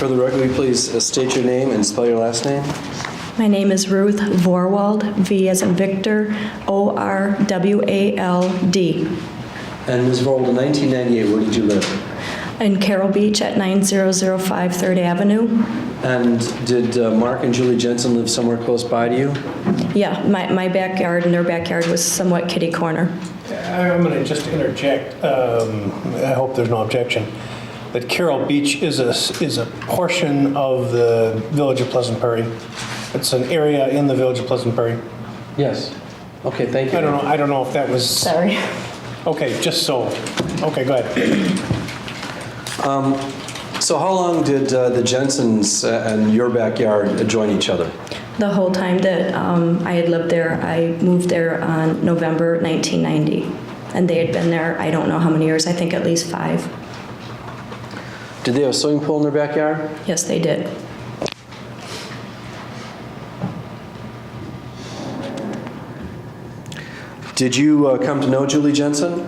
For the record, will you please state your name and spell your last name? My name is Ruth Vorwald, V as in Victor, Orwald. And Ms. Vorwald, in 1998, where did you live? In Carroll Beach at 9005 3rd Avenue. And did Mark and Julie Jensen live somewhere close by to you? Yeah, my backyard and their backyard was somewhat kitty corner. I'm going to just interject. I hope there's no objection. That Carroll Beach is a portion of the Village of Pleasant Prairie. It's an area in the Village of Pleasant Prairie. Yes. Okay, thank you. I don't know if that was... Sorry. Okay, just so. Okay, go ahead. So how long did the Jensens and your backyard join each other? The whole time that I had lived there, I moved there on November 1990. And they had been there, I don't know how many years, I think at least 5. Did they have a swimming pool in their backyard? Yes, they did. Did you come to know Julie Jensen?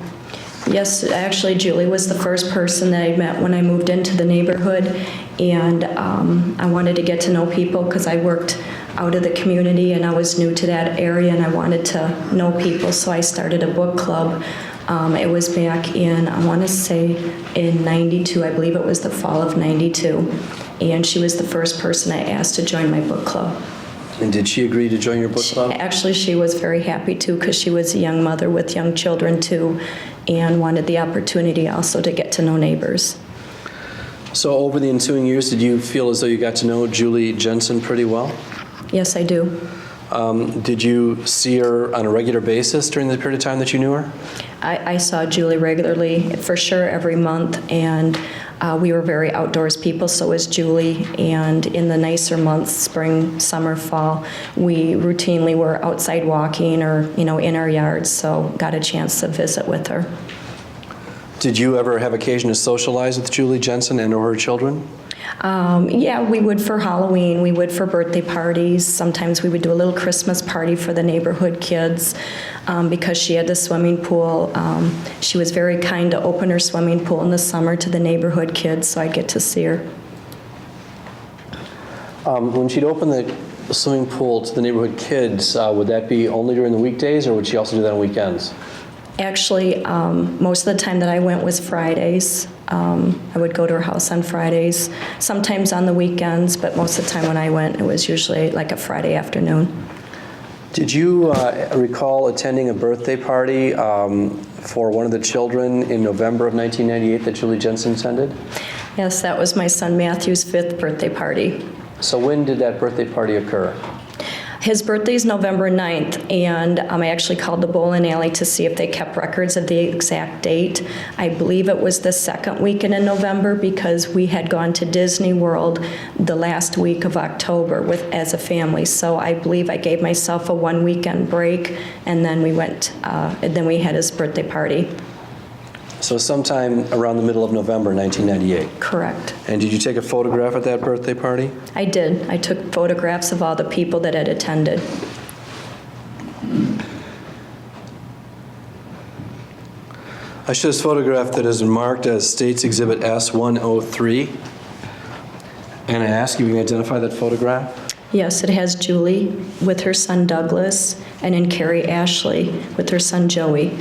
Yes, actually, Julie was the first person that I met when I moved into the neighborhood, and I wanted to get to know people because I worked out of the community and I was new to that area and I wanted to know people, so I started a book club. It was back in, I want to say, in 92, I believe it was the fall of 92, and she was the first person I asked to join my book club. And did she agree to join your book club? Actually, she was very happy to because she was a young mother with young children too and wanted the opportunity also to get to know neighbors. So over the ensuing years, did you feel as though you got to know Julie Jensen pretty well? Yes, I do. Did you see her on a regular basis during the period of time that you knew her? I saw Julie regularly, for sure, every month, and we were very outdoors people, so was Julie, and in the nicer months, spring, summer, fall, we routinely were outside walking or, in our yards, so got a chance to visit with her. Did you ever have occasion to socialize with Julie Jensen and or her children? Yeah, we would for Halloween, we would for birthday parties. Sometimes we would do a little Christmas party for the neighborhood kids because she had the swimming pool. She was very kind to open her swimming pool in the summer to the neighborhood kids, so I'd get to see her. When she'd open the swimming pool to the neighborhood kids, would that be only during the weekdays or would she also do that on weekends? Actually, most of the time that I went was Fridays. I would go to her house on Fridays, sometimes on the weekends, but most of the time when I went, it was usually like a Friday afternoon. Did you recall attending a birthday party for one of the children in November of 1998 that Julie Jensen attended? Yes, that was my son Matthew's 5th birthday party. So when did that birthday party occur? His birthday is November 9th, and I actually called the bowling alley to see if they kept records of the exact date. I believe it was the second weekend in November because we had gone to Disney World the last week of October as a family. So I believe I gave myself a 1 weekend break, and then we went, and then we had his birthday party. So sometime around the middle of November 1998? Correct. And did you take a photograph at that birthday party? I did. I took photographs of all the people that had attended. I show this photograph that is marked as States Exhibit S103. And I ask you, can you identify that photograph? Yes, it has Julie with her son Douglas, and then Carrie Ashley with her son Joey.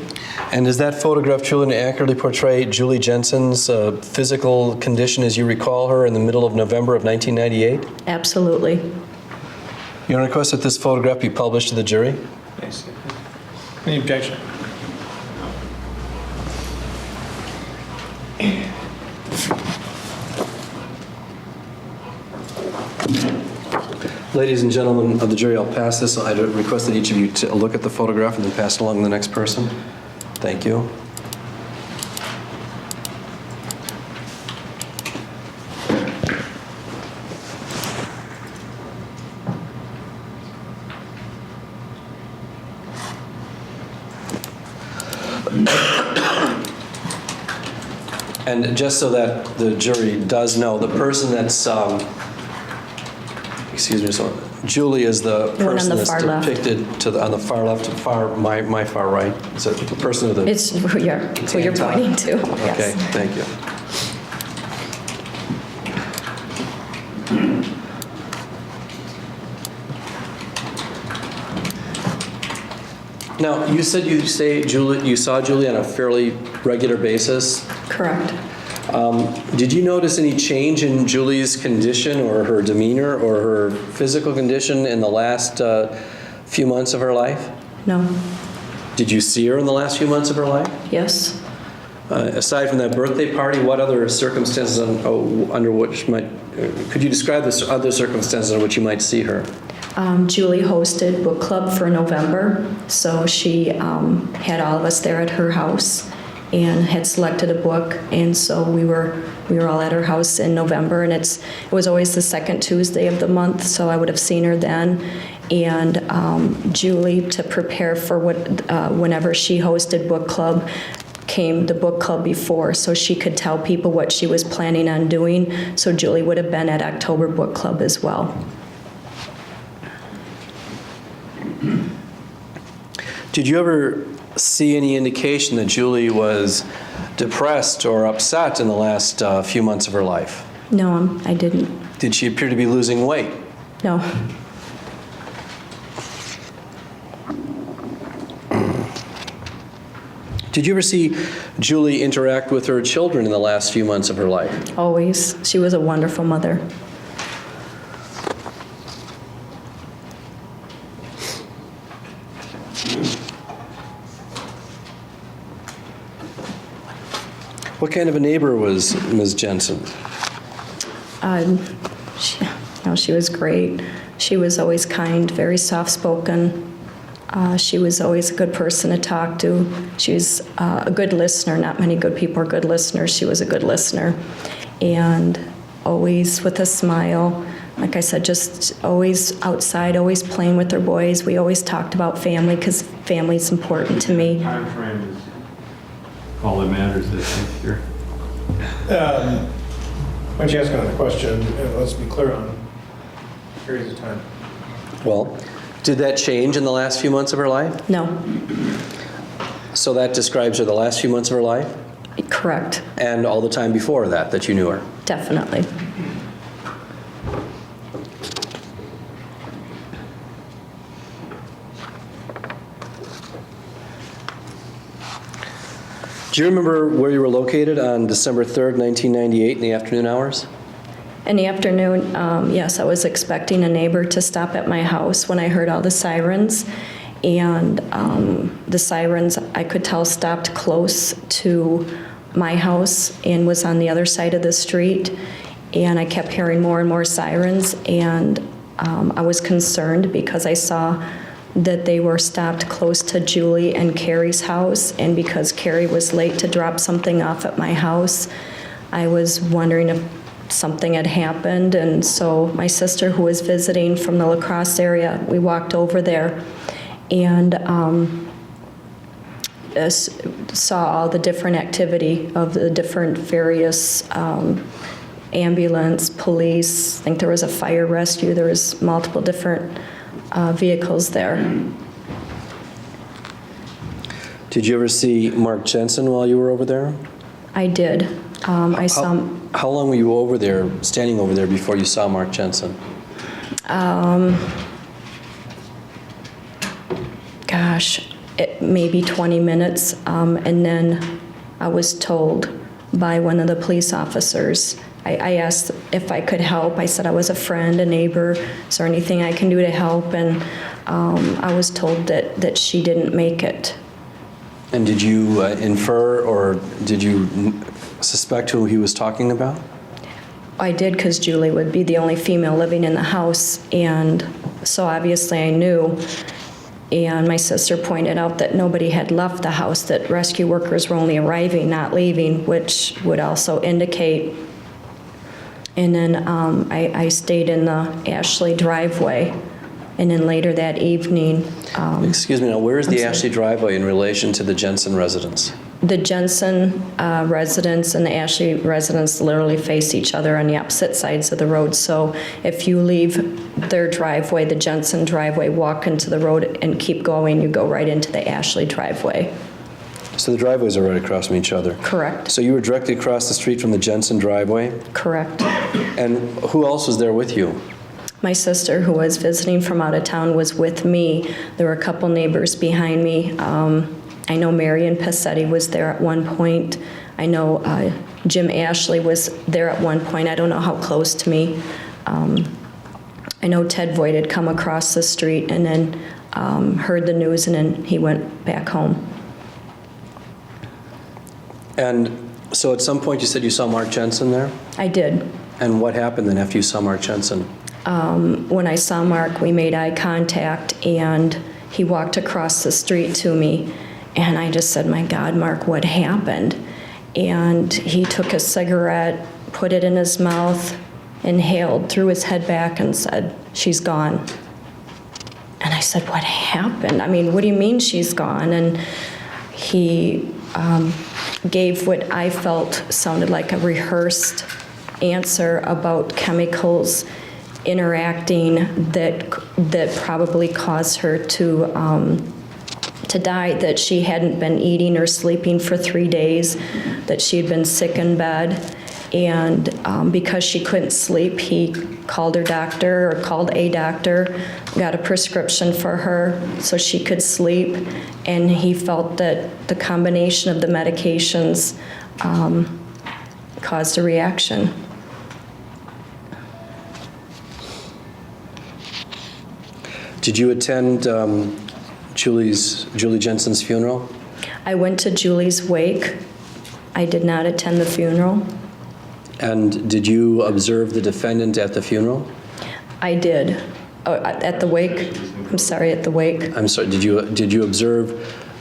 And does that photograph truly accurately portray Julie Jensen's physical condition as you recall her in the middle of November of 1998? Absolutely. You want to request that this photograph be published to the jury? Yes. Any objection? Ladies and gentlemen of the jury, I'll pass this. I request that each of you to look at the photograph and then pass it along to the next person. Thank you. And just so that the jury does know, the person that's, excuse me, so Julie is the person that's depicted on the far left, my far right. Is it the person with the... It's who you're pointing to. Yes. Okay, thank you. Now, you said you saw Julie on a fairly regular basis. Correct. Did you notice any change in Julie's condition or her demeanor or her physical condition in the last few months of her life? No. Did you see her in the last few months of her life? Yes. Aside from that birthday party, what other circumstances under which could you describe the other circumstances under which you might see her? Julie hosted book club for November, so she had all of us there at her house and had selected a book, and so we were all at her house in November, and it was always the second Tuesday of the month, so I would have seen her then. And Julie, to prepare for whenever she hosted book club, came the book club before, so she could tell people what she was planning on doing. So Julie would have been at October book club as well. Did you ever see any indication that Julie was depressed or upset in the last few months of her life? No, I didn't. Did she appear to be losing weight? No. Did you ever see Julie interact with her children in the last few months of her life? Always. She was a wonderful mother. What kind of a neighbor was Ms. Jensen? She was great. She was always kind, very soft-spoken. She was always a good person to talk to. She was a good listener. Not many good people are good listeners. She was a good listener. And always with a smile. Like I said, just always outside, always playing with her boys. We always talked about family because family's important to me. Time frame is all that matters this year. When she asked on the question, let's be clear on periods of time. Well, did that change in the last few months of her life? No. So that describes her the last few months of her life? Correct. And all the time before that you knew her? Definitely. Do you remember where you were located on December 3rd, 1998 in the afternoon hours? In the afternoon, yes, I was expecting a neighbor to stop at my house when I heard all the sirens. And the sirens, I could tell, stopped close to my house and was on the other side of the street. And I kept hearing more and more sirens. And I was concerned because I saw that they were stopped close to Julie and Carrie's house. And because Carrie was late to drop something off at my house, I was wondering if something had happened. And so my sister, who was visiting from the La Crosse area, we walked over there and saw all the different activity of the different various ambulance, police. I think there was a fire rescue. There was multiple different vehicles there. Did you ever see Mark Jensen while you were over there? I did. I saw. How long were you over there, standing over there, before you saw Mark Jensen? Maybe 20 minutes, and then I was told by one of the police officers. I asked if I could help. I said I was a friend, a neighbor. Is there anything I can do to help? And I was told that she didn't make it. And did you infer or did you suspect who he was talking about? I did, because Julie would be the only female living in the house, and so obviously I knew. And my sister pointed out that nobody had left the house, that rescue workers were only arriving, not leaving, which would also indicate. And then I stayed in the Ashley driveway. And then later that evening... Excuse me, now where is the Ashley driveway in relation to the Jensen residence? The Jensen residence and the Ashley residence literally face each other on the opposite sides of the road. So if you leave their driveway, the Jensen driveway, walk into the road and keep going, you go right into the Ashley driveway. So the driveways are right across from each other? Correct. So you were directly across the street from the Jensen driveway? Correct. And who else was there with you? My sister, who was visiting from out of town, was with me. There were a couple neighbors behind me. I know Marion Passetti was there at one point. I know Jim Ashley was there at one point. I don't know how close to me. I know Ted Voigt had come across the street and then heard the news, and then he went back home. And so at some point you said you saw Mark Jensen there? I did. And what happened then after you saw Mark Jensen? When I saw Mark, we made eye contact, and he walked across the street to me, and I just said, "My God, Mark, what happened?" And he took a cigarette, put it in his mouth, inhaled, threw his head back, and said, "She's gone." And I said, "What happened? I mean, what do you mean she's gone?" And he gave what I felt sounded like a rehearsed answer about chemicals interacting that probably caused her to die, that she hadn't been eating or sleeping for 3 days, that she had been sick in bed. And because she couldn't sleep, he called her doctor, or called a doctor, got a prescription for her so she could sleep. And he felt that the combination of the medications caused a reaction. Did you attend Julie Jensen's funeral? I went to Julie's wake. I did not attend the funeral. And did you observe the defendant at the funeral? I did. Oh, at the wake. I'm sorry, at the wake. I'm sorry, did you observe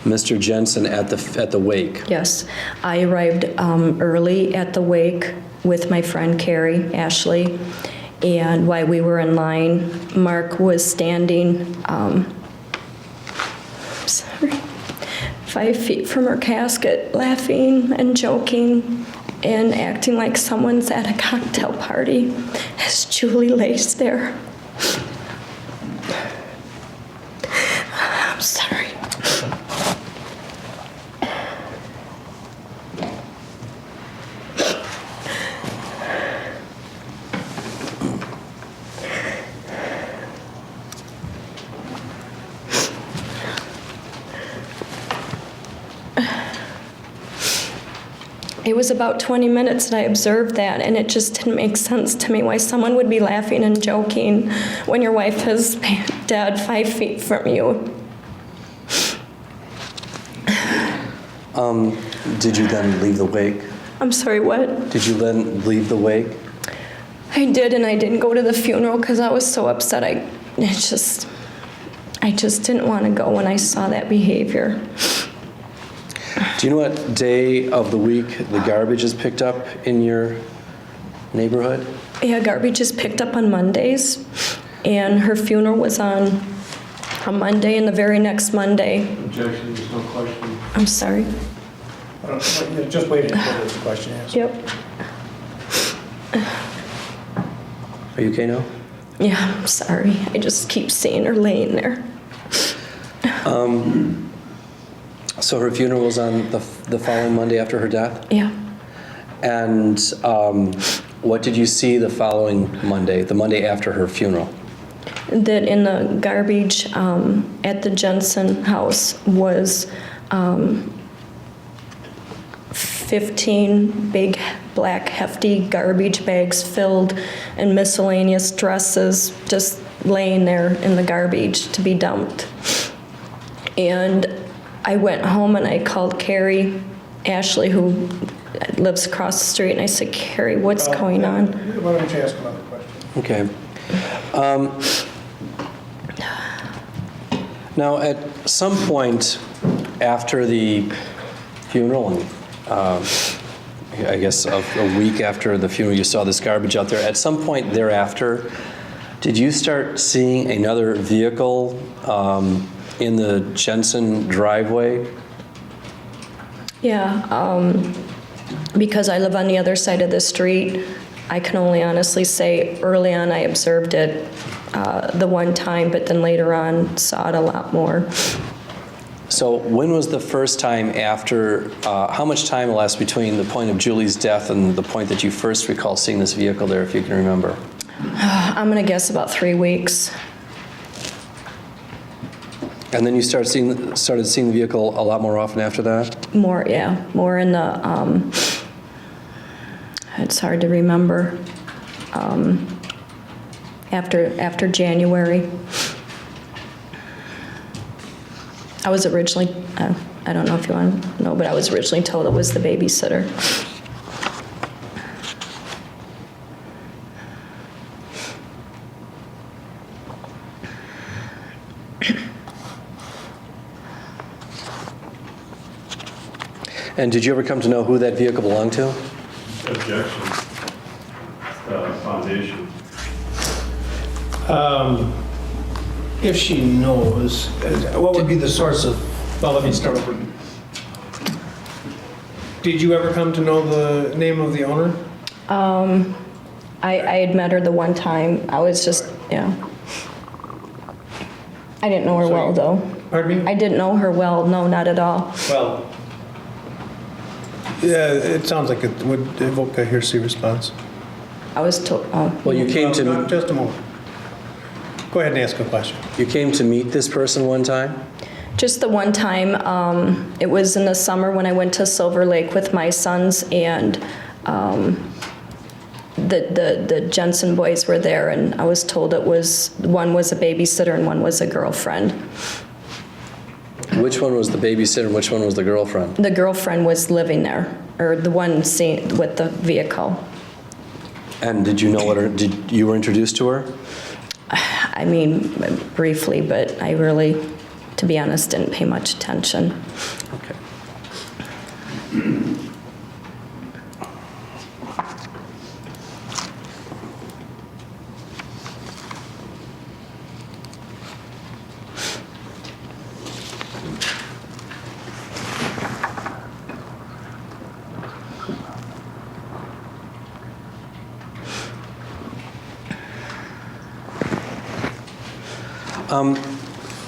Mr. Jensen at the wake? Yes. I arrived early at the wake with my friend Carrie Ashley, and while we were in line, Mark was standing 5 feet from her casket, laughing and joking and acting like someone's at a cocktail party as Julie lays there. I'm sorry. It was about 20 minutes that I observed that, and it just didn't make sense to me why someone would be laughing and joking when your wife is dead 5 feet from you. Did you then leave the wake? I'm sorry, what? Did you then leave the wake? I did, and I didn't go to the funeral because I was so upset. I just didn't want to go when I saw that behavior. Do you know what day of the week the garbage is picked up in your neighborhood? Yeah, garbage is picked up on Mondays, and her funeral was on a Monday, and the very next Monday. Objection, there's no question. I'm sorry. Just wait until there's a question asked. Yep. Are you okay now? Yeah, I'm sorry. I just keep seeing her laying there. So her funeral was on the following Monday after her death? Yeah. And what did you see the following Monday, the Monday after her funeral? That in the garbage at the Jensen house was 15 big black hefty garbage bags filled and miscellaneous dresses just laying there in the garbage to be dumped. And I went home and I called Carrie Ashley, who lives across the street, and I said, "Carrie, what's going on?" Why don't you ask another question? Okay. Now, at some point after the funeral, and I guess a week after the funeral, you saw this garbage out there. At some point thereafter, did you start seeing another vehicle in the Jensen driveway? Yeah, because I live on the other side of the street, I can only honestly say early on I observed it the one time, but then later on saw it a lot more. So when was the first time after, how much time elapsed between the point of Julie's death and the point that you first recall seeing this vehicle there, if you can remember? I'm gonna guess about 3 weeks. And then you started seeing the vehicle a lot more often after that? More, yeah, more in the, it's hard to remember. After January. I was originally, I don't know if you want to know, but I was originally told it was the babysitter. And did you ever come to know who that vehicle belonged to? Objection. Foundation. If she knows, what would be the source of, well, let me start over. Did you ever come to know the name of the owner? I had met her the one time. I was just, yeah. I didn't know her well, though. Pardon me? I didn't know her well, no, not at all. Well, yeah, it sounds like it would evoke a hearsay response. I was told, Well, you came to Just a moment. Go ahead and ask a question. meet this person one time? just the one time. It was in the summer when I went to Silver Lake with my sons, and the Jensen boys were there, and I was told one was a babysitter and one was a girlfriend. Which one was the babysitter and which one was the girlfriend? The girlfriend was living there, or the one seen with the vehicle. And did you know you were introduced to her? I mean, briefly, but I really, to be honest, didn't pay much attention. Okay.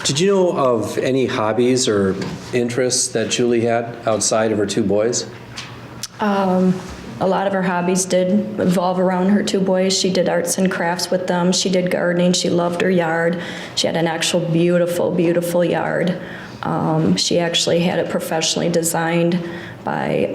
Did you know of any hobbies or interests that Julie had outside of her two boys? A lot of her hobbies did revolve around her two boys. She did arts and crafts with them. She did gardening. She loved her yard. She had an actual beautiful, beautiful yard. She actually had it professionally designed by,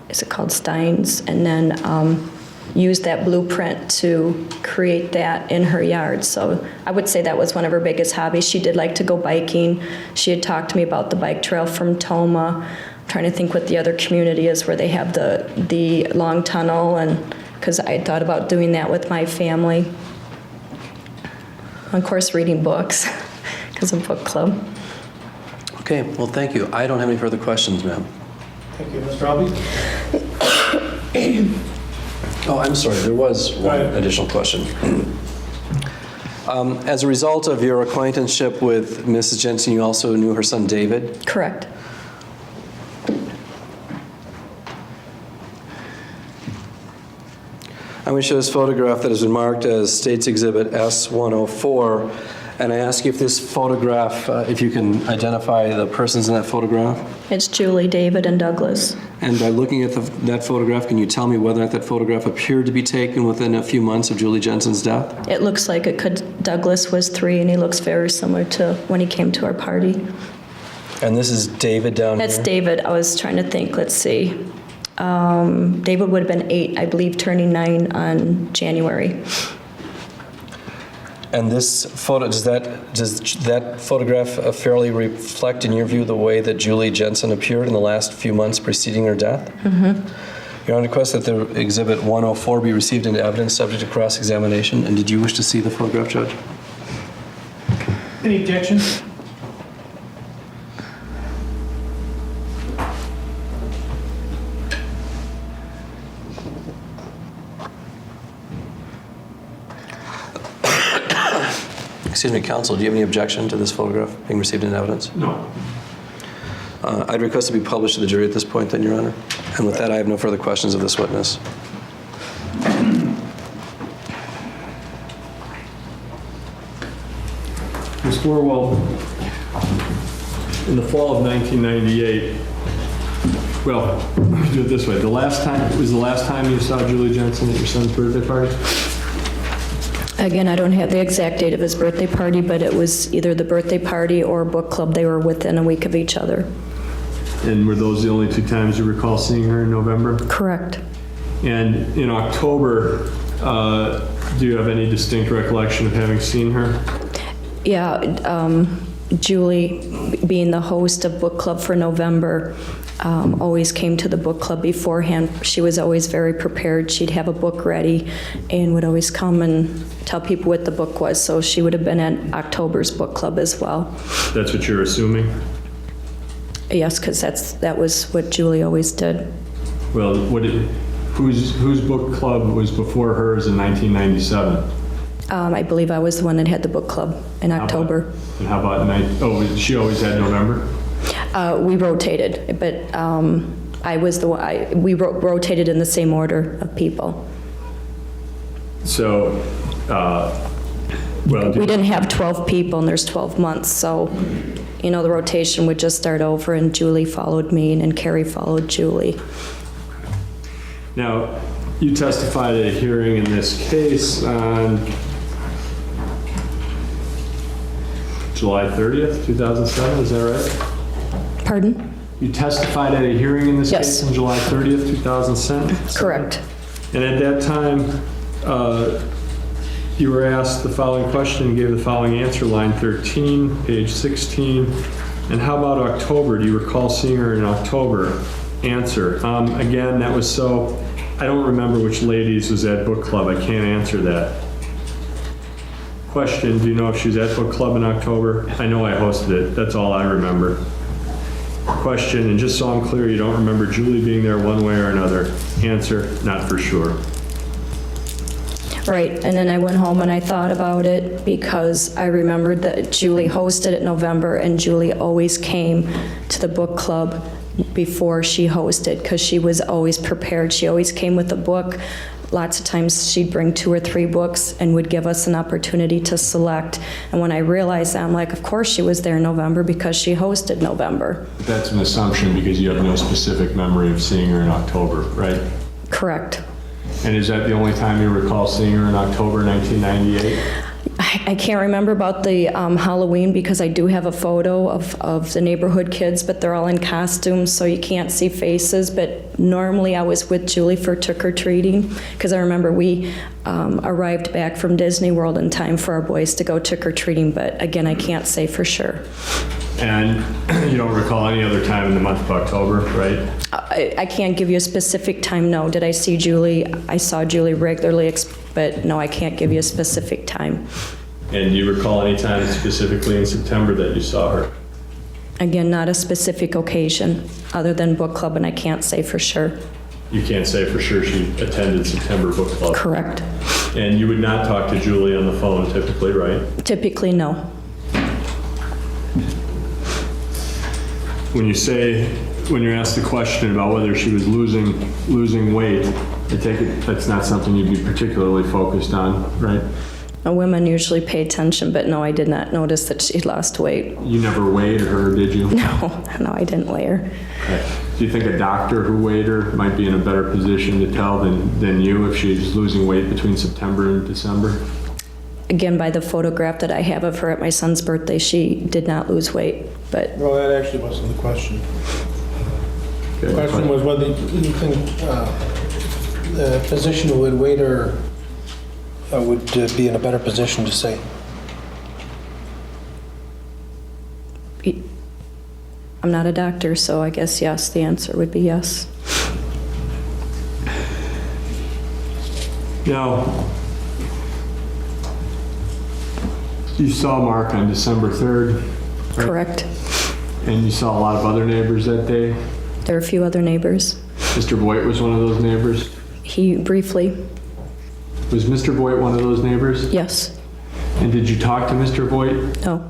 is it called Steins? And then used that blueprint to create that in her yard. So I would say that was one of her biggest hobbies. She did like to go biking. She had talked to me about the bike trail from Toma. I'm trying to think what the other community is where they have the long tunnel, and because I had thought about doing that with my family. Of course, reading books because of book club. Okay, well, thank you. I don't have any further questions, ma'am. Thank you, Mr. Albee. Oh, I'm sorry, there was one Right. additional question. As a result of your acquaintanceship with Mrs. Jensen, you also knew her son David? Correct. I'm going to show this photograph that has been marked as State's Exhibit S-104, and I ask you if this photograph, if you can identify the persons in that photograph? It's Julie, David, and Douglas. And by looking at that photograph, can you tell me whether or not that photograph appeared to be taken within a few months of Julie Jensen's death? It looks like it could. Douglas was 3, and he looks very similar to when he came to our party. And this is David down here? That's David. I was trying to think. Let's see. David would have been 8, I believe, turning 9 on January. And this photo, does that photograph fairly reflect, in your view, the way that Julie Jensen appeared in the last few months preceding her death? Mm-hmm. You're on request that the Exhibit 104 be received into evidence subject to cross-examination. And did you wish to see the photograph, Judge? Any objections? Excuse me, counsel, do you have any objection to this photograph being received into evidence? No. I'd request to be published to the jury at this point, then, Your Honor. And with that, I have no further questions of this witness. Ms. Orwell, in the fall of 1998, well, let me do it this way. Was the last time you saw Julie Jensen at your son's birthday party? Again, I don't have the exact date of his birthday party, but it was either the birthday party or book club. They were within a week of each other. And were those the only 2 times you recall seeing her in November? Correct. And in October, do you have any distinct recollection of having seen her? Yeah, Julie, being the host of book club for November, always came to the book club beforehand. She was always very prepared. She'd have a book ready and would always come and tell people what the book was. So she would have been at October's book club as well. That's what you're assuming? Yes, because that was what Julie always did. Well, whose book club was before hers in 1997? I believe I was the one that had the book club in October. And how about she always had November? We rotated, but I was the one, we rotated in the same order of people. So, We didn't have 12 people and there's 12 months, so, the rotation would just start over and Julie followed me and Carrie followed Julie. Now, you testified at a hearing in this case on July 30th, 2007, is that right? Pardon? You testified at a hearing in this Yes. case on July 30th, 2007? Correct. And at that time, you were asked the following question and gave the following answer, line 13, page 16. And how about October? Do you recall seeing her in October? Answer. Again, that was I don't remember which ladies was at book club. I can't answer that. Question, do you know if she was at book club in October? I know I hosted it. That's all I remember. Question, and just so I'm clear, you don't remember Julie being there one way or another? Answer, not for sure. Right, and then I went home and I thought about it because I remembered that Julie hosted it in November and Julie always came to the book club before she hosted because she was always prepared. She always came with a book. Lots of times she'd bring 2 or 3 books and would give us an opportunity to select. And when I realized that, I'm like, of course she was there in November because she hosted November. That's an assumption because you have no specific memory of seeing her in October, right? Correct. And is that the only time you recall seeing her in October 1998? I can't remember about the Halloween because I do have a photo of the neighborhood kids, but they're all in costumes, so you can't see faces. But normally I was with Julie for trick-or-treating because I remember we arrived back from Disney World in time for our boys to go trick-or-treating, but again, I can't say for sure. And you don't recall any other time in the month of October, right? I can't give you a specific time, no. Did I see Julie? I saw Julie regularly, but no, I can't give you a specific time. And do you recall any time specifically in September that you saw her? Again, not a specific occasion other than book club, and I can't say for sure. You can't say for sure she attended September book club? Correct. And you would not talk to Julie on the phone typically, right? Typically, no. When you're asked the question about whether she was losing weight, I take it that's not something you'd be particularly focused on, right? Women usually pay attention, but no, I did not notice that she lost weight. You never weighed her, did you? No, I didn't weigh her. Okay. Do you think a doctor who weighed her might be in a better position to tell than you if she's losing weight between September and December? Again, by the photograph that I have of her at my son's birthday, she did not lose weight, but Well, that actually wasn't the question. Okay. The question was whether you think the physician who would wait her would be in a better position to say. I'm not a doctor, so I guess yes, the answer would be yes. Now, you saw Mark on December 3rd, right? Correct. And you saw a lot of other neighbors that day. There were a few other neighbors. Mr. Voigt was one of those neighbors. He briefly, Was Mr. Voigt one of those neighbors? yes, And did you talk to Mr. Voigt? no,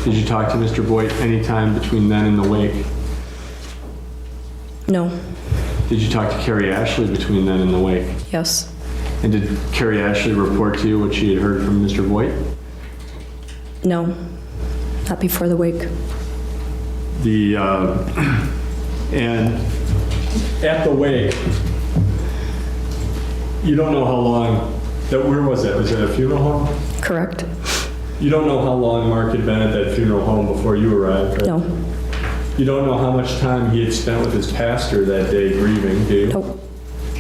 Did you talk to Mr. Voigt any time between then and the wake? no, Did you talk to Carrie Ashley between then and the wake? yes, And did Carrie Ashley report to you what she had heard from Mr. Voigt? no, not before the wake. And at the wake, you don't know how long Where was that? Was it a funeral home? Correct? You don't know how long Mark had been at that funeral home before you arrived, right? No. You don't know how much time he had spent with his pastor that day grieving, do you? Nope.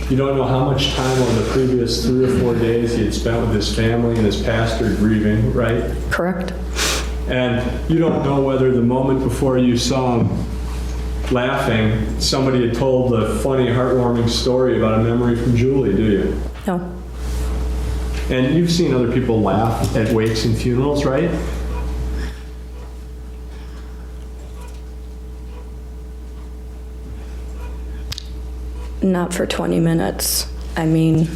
You don't know how much time over the previous 3 or 4 days he had spent with his family and his pastor grieving, right? Correct? And you don't know whether the moment before you saw him laughing, somebody had told a funny, heartwarming story about a memory from Julie, do you? No. And you've seen other people laugh at wakes and funerals, right? Not for 20 minutes. I mean,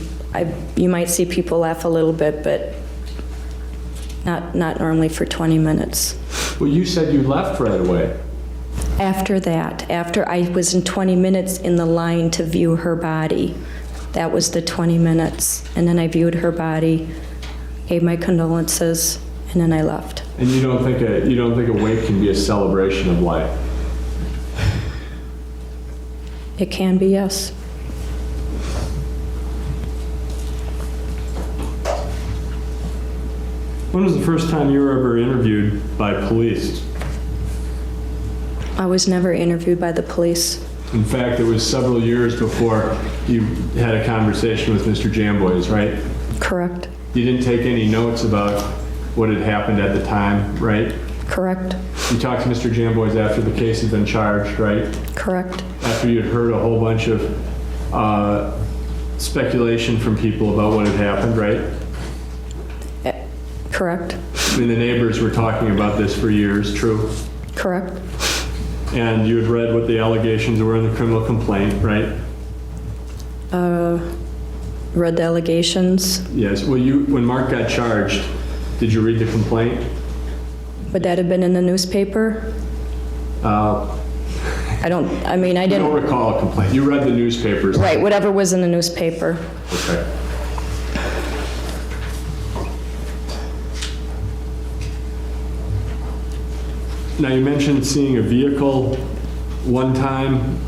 you might see people laugh a little bit, but not normally for 20 minutes. Well, you said you left right away. After that, after I was in 20 minutes in the line to view her body, that was the 20 minutes. And then I viewed her body, gave my condolences, and then I left. And you don't think a wake can be a celebration of life? It can be, yes. When was the first time you were ever interviewed by police? I was never interviewed by the police. In fact, it was several years before you had a conversation with Mr. Jamboys, right? Correct? You didn't take any notes about what had happened at the time, right? Correct? You talked to Mr. Jamboys after the case had been charged, right? Correct? After you'd heard a whole bunch of speculation from people about what had happened, right? Correct? I mean, the neighbors were talking about this for years, true? Correct? And you had read what the allegations were in the criminal complaint, right? Read the allegations. Yes. Well, when Mark got charged, did you read the complaint? Would that have been in the newspaper? I don't I don't recall a complaint. You read the newspapers. Right, whatever was in the newspaper. Okay. Now, you mentioned seeing a vehicle one time,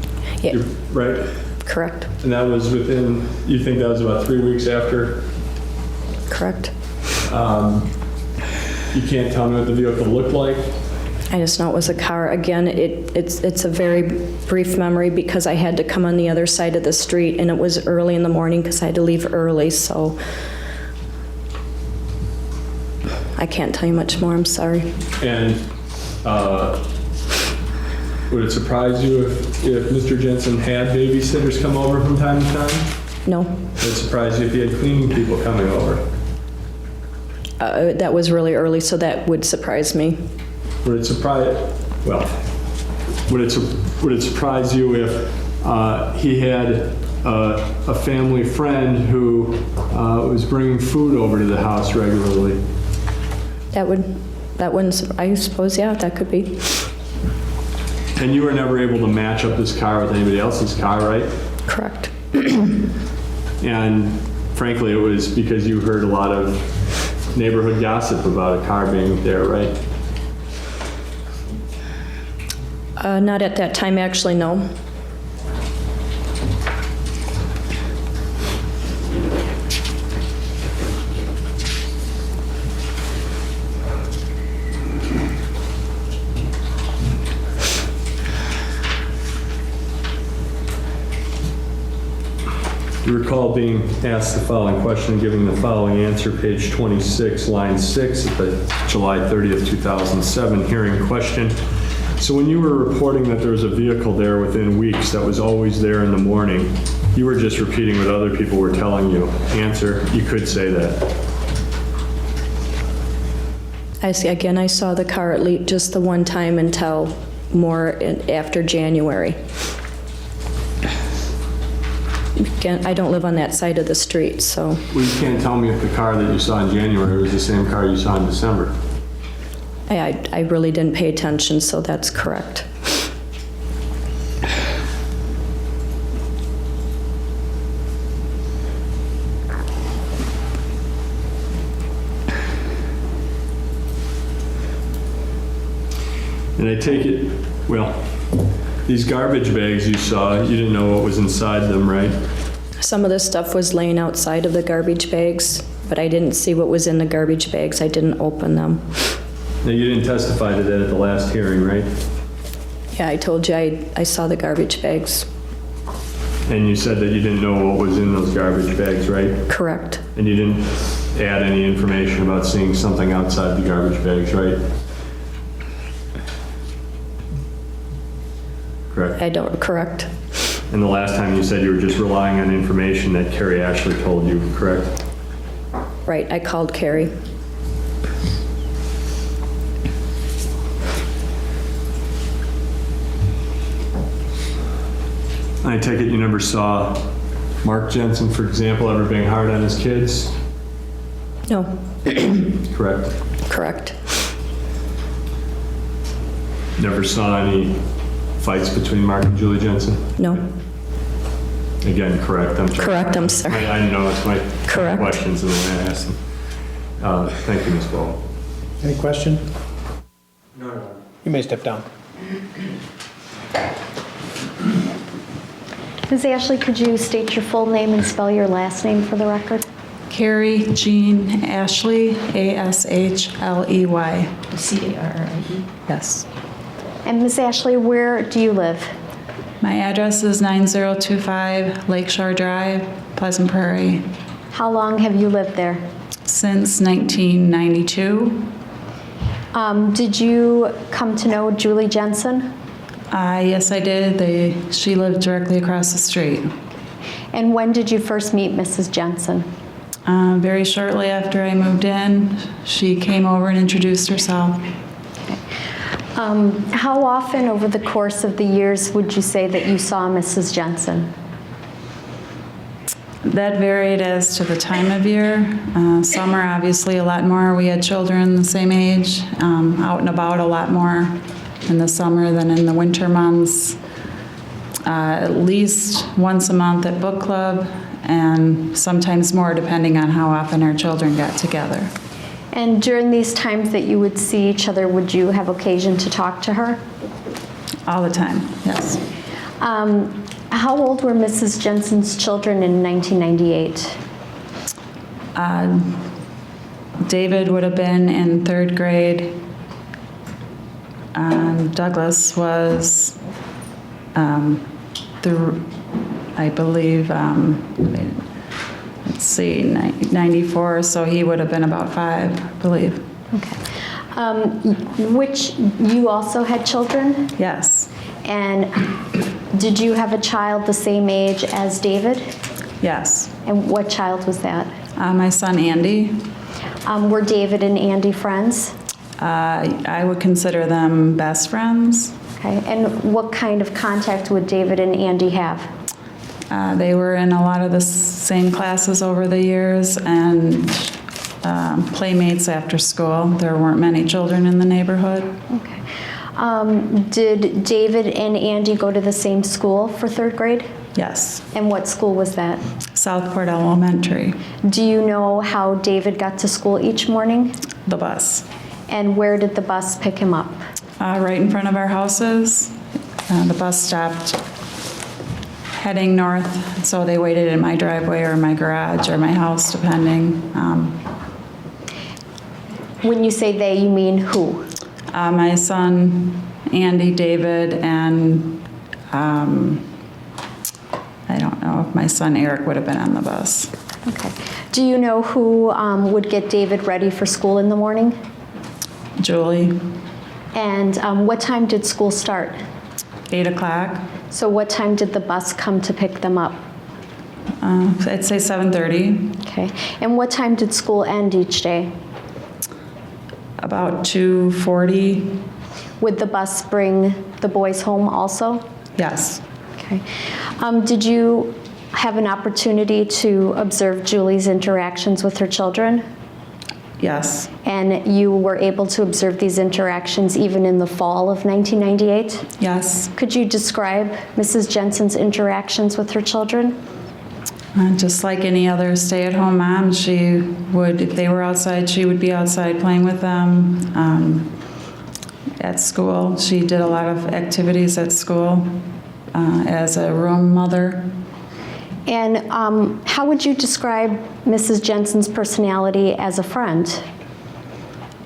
Yeah, right? correct? And that was within, you think that was about 3 weeks after? Correct? You can't tell me what the vehicle looked like? I just know it was a car. Again, it's a very brief memory because I had to come on the other side of the street and it was early in the morning because I had to leave early, so I can't tell you much more, I'm sorry. And would it surprise you if Mr. Jensen had babysitters come over from time to time? No, Would it surprise you if he had cleaning people coming over? that was really early, so that would surprise me. Would it surprise, well, would it surprise you if he had a family friend who was bringing food over to the house regularly? That wouldn't, I suppose, yeah, that could be. And you were never able to match up this car with anybody else's car, right? Correct. And frankly, it was because you heard a lot of neighborhood gossip about a car being there, right? Not at that time, actually, no. You recall being asked the following question, giving the following answer, page 26, line 6, at the July 30th, 2007 hearing question. So when you were reporting that there was a vehicle there within weeks that was always there in the morning, you were just repeating what other people were telling you. Answer, you could say that. Again, I saw the car at least just the one time until more after January. Again, I don't live on that side of the street, so Well, you can't tell me if the car that you saw in January was the same car you saw in December. I really didn't pay attention, so that's correct. And I take it, well, these garbage bags you saw, you didn't know what was inside them, right? Some of the stuff was laying outside of the garbage bags. but I didn't see what was in the garbage bags. I didn't open them. Now, you didn't testify to that at the last hearing, right? Yeah, I told you I saw the garbage bags. And you said that you didn't know what was in those garbage bags, right? Correct. And you didn't add any information about seeing something outside the garbage bags, right? Correct. Correct. And the last time you said you were just relying on information that Carrie Ashley told you, correct? Right, I called Carrie. I take it you never saw Mark Jensen, for example, ever being hard on his kids, No, correct? correct. Never saw any fights between Mark and Julie Jensen? No, Again, correct? correct, I'm sorry. I know it's my Correct. questions and then I ask them. Thank you, Ms. Ball. Any question? No. You may step down. Ms. Ashley, could you state your full name and spell your last name for the record? Carrie Jean Ashley, Ashley. C-A-R-R-I-E? Yes. And Ms. Ashley, where do you live? My address is 9025 Lakeshore Drive, Pleasant Prairie, How long have you lived there? since 1992. Did you come to know Julie Jensen? Yes, I did. She lived directly across the street. And when did you first meet Mrs. Jensen? Very shortly after I moved in, she came over and introduced herself. How often over the course of the years would you say that you saw Mrs. Jensen? That varied as to the time of year. Summer, obviously, a lot more. We had children the same age, out and about a lot more in the summer than in the winter months. At least once a month at book club, and sometimes more depending on how often our children got together. And during these times that you would see each other, would you have occasion to talk to her? All the time, yes. How old were Mrs. Jensen's children in 1998? David would have been in 3rd grade. Douglas was, I believe, let's see, 94, so he would have been about 5, I believe. Okay. Which, you also had children? Yes, And did you have a child the same age as David? yes. And what child was that? My son Andy, Were David and Andy friends? I would consider them best friends. Okay. And what kind of contact would David and Andy have? They were in a lot of the same classes over the years and playmates after school. There weren't many children in the neighborhood. Okay. Did David and Andy go to the same school for 3rd grade? Yes, And what school was that? Southport Elementary, Do you know how David got to school each morning? the bus. And where did the bus pick him up? Right in front of our houses. The bus stopped heading north, so they waited in my driveway or my garage or my house, depending. When you say they, you mean who? My son, Andy, David, and I don't know if my son Eric would have been on the bus. Okay. Do you know who would get David ready for school in the morning? Julie, And what time did school start? 8 o'clock. So what time did the bus come to pick them up? I'd say 7:30, Okay. And what time did school end each day? about 2:40. Would the bus bring the boys home also? Yes, Okay. Did you have an opportunity to observe Julie's interactions with her children? yes, And you were able to observe these interactions even in the fall of 1998? yes. Could you describe Mrs. Jensen's interactions with her children? Just like any other stay-at-home mom, she would, if they were outside, she would be outside playing with them. At school, she did a lot of activities at school as a room mother. And how would you describe Mrs. Jensen's personality as a friend?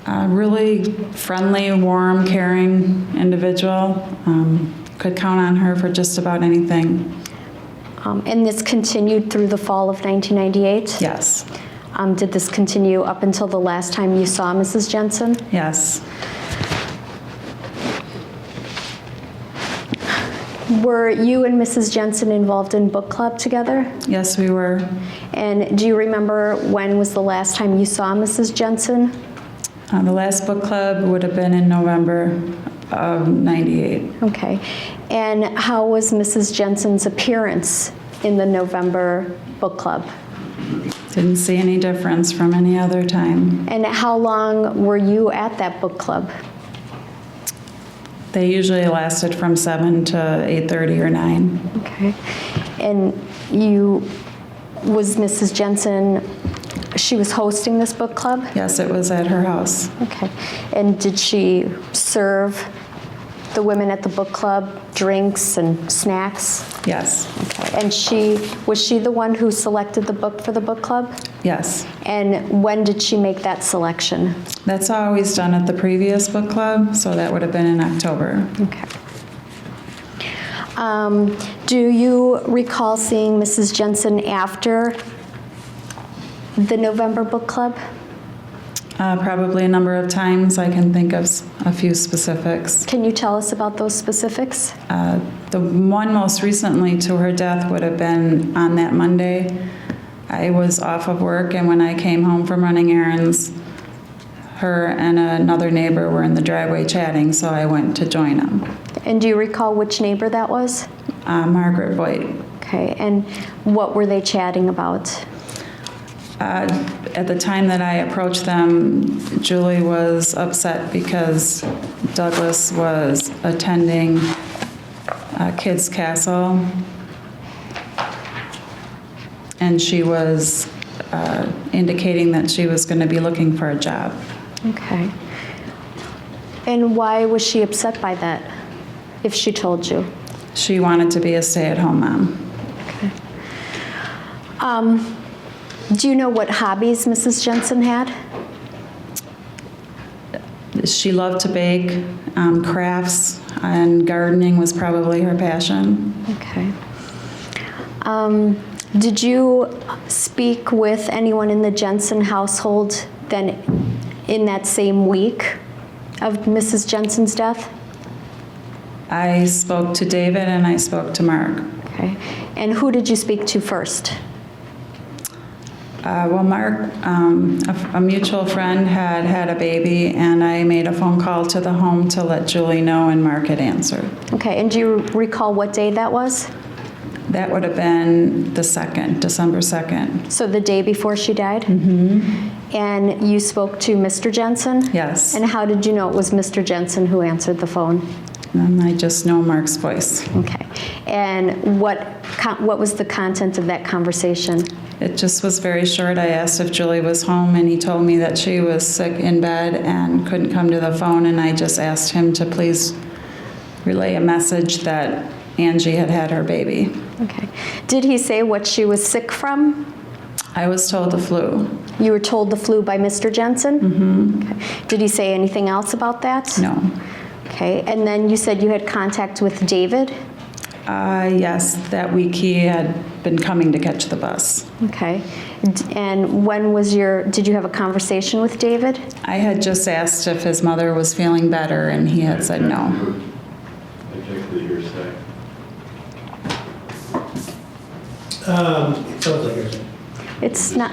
Really friendly, warm, caring individual. Could count on her for just about anything. And this continued through the fall of 1998? Yes. Did this continue up until the last time you saw Mrs. Jensen? Yes. Were you and Mrs. Jensen involved in book club together? Yes, we were. And do you remember when was the last time you saw Mrs. Jensen? The last book club would have been in November of '98. Okay. And how was Mrs. Jensen's appearance in the November book club? Didn't see any difference from any other time. And how long were you at that book club? They usually lasted from 7 to 8:30 or 9. Okay. And was Mrs. Jensen, she was hosting this book club? Yes, it was at her house. Okay. And did she serve the women at the book club drinks and snacks? Yes. Okay. And was she the one who selected the book for the book club? Yes. And when did she make that selection? That's always done at the previous book club, so that would have been in October. Okay. Do you recall seeing Mrs. Jensen after the November book club? Probably a number of times. I can think of a few specifics. Can you tell us about those specifics? The one most recently to her death would have been on that Monday. I was off of work, and when I came home from running errands, her and another neighbor were in the driveway chatting, so I went to join them. And do you recall which neighbor that was? Margaret Boyd. Okay, and what were they chatting about? At the time that I approached them, Julie was upset because Douglas was attending Kids Castle, and she was indicating that she was going to be looking for a job. Okay. And why was she upset by that, if she told you? She wanted to be a stay-at-home mom. Okay. Do you know what hobbies Mrs. Jensen had? She loved to bake, crafts, and gardening was probably her passion. Okay. Did you speak with anyone in the Jensen household then in that same week of Mrs. Jensen's death? I spoke to David and I spoke to Mark. Okay. And who did you speak to first? Well, Mark, a mutual friend had a baby, and I made a phone call to the home to let Julie know, and Mark had answered. Okay, and do you recall what day that was? That would have been the 2nd, December 2nd. So the day before she died? Mm-hmm. And you spoke to Mr. Jensen? Yes. And how did you know it was Mr. Jensen who answered the phone? And I just know Mark's voice. Okay. And what was the content of that conversation? It just was very short. I asked if Julie was home, and he told me that she was sick in bed and couldn't come to the phone, and I just asked him to please relay a message that Angie had her baby. Okay. Did he say what she was sick from? I was told the flu. You were told the flu by Mr. Jensen? Mm-hmm. Okay. Did he say anything else about that? No. Okay. And then you said you had contact with David? Yes, that week he had been coming to catch the bus. Okay. And did you have a conversation with David? I had just asked if his mother was feeling better, and he had said no. It sounds like hearsay. It's not.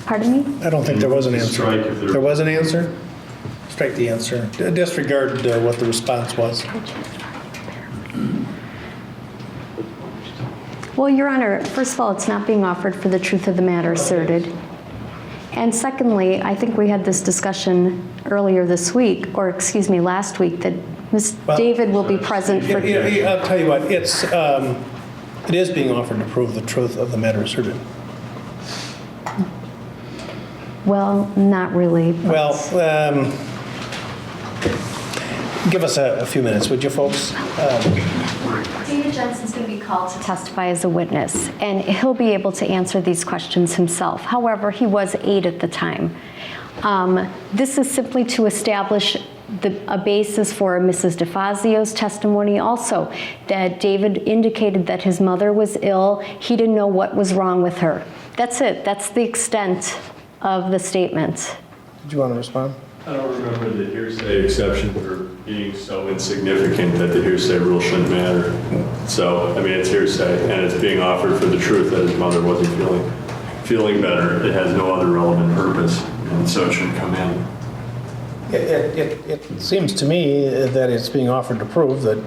Pardon me? I don't think there was an answer. Strike if there- There was an answer? Strike the answer. Disregard what the response was. Well, Your Honor, first of all, it's not being offered for the truth of the matter asserted. And secondly, I think we had this discussion earlier this week, or excuse me, last week, that Ms. David will be present for... I'll tell you what, it is being offered to prove the truth of the matter asserted. Well, not really. Well, give us a few minutes, would you, folks? David Jensen's going to be called to testify as a witness, and he'll be able to answer these questions himself. However, he was 8 at the time. This is simply to establish a basis for Mrs. DeFazio's testimony also, that David indicated that his mother was ill. He didn't know what was wrong with her. That's it. That's the extent of the statement. Did you want to respond? I don't remember the hearsay exception for being so insignificant that the hearsay rule shouldn't matter. So, I mean, it's hearsay, and it's being offered for the truth that his mother wasn't feeling better. It has no other relevant purpose, and so it shouldn't come in. It seems to me that it's being offered to prove that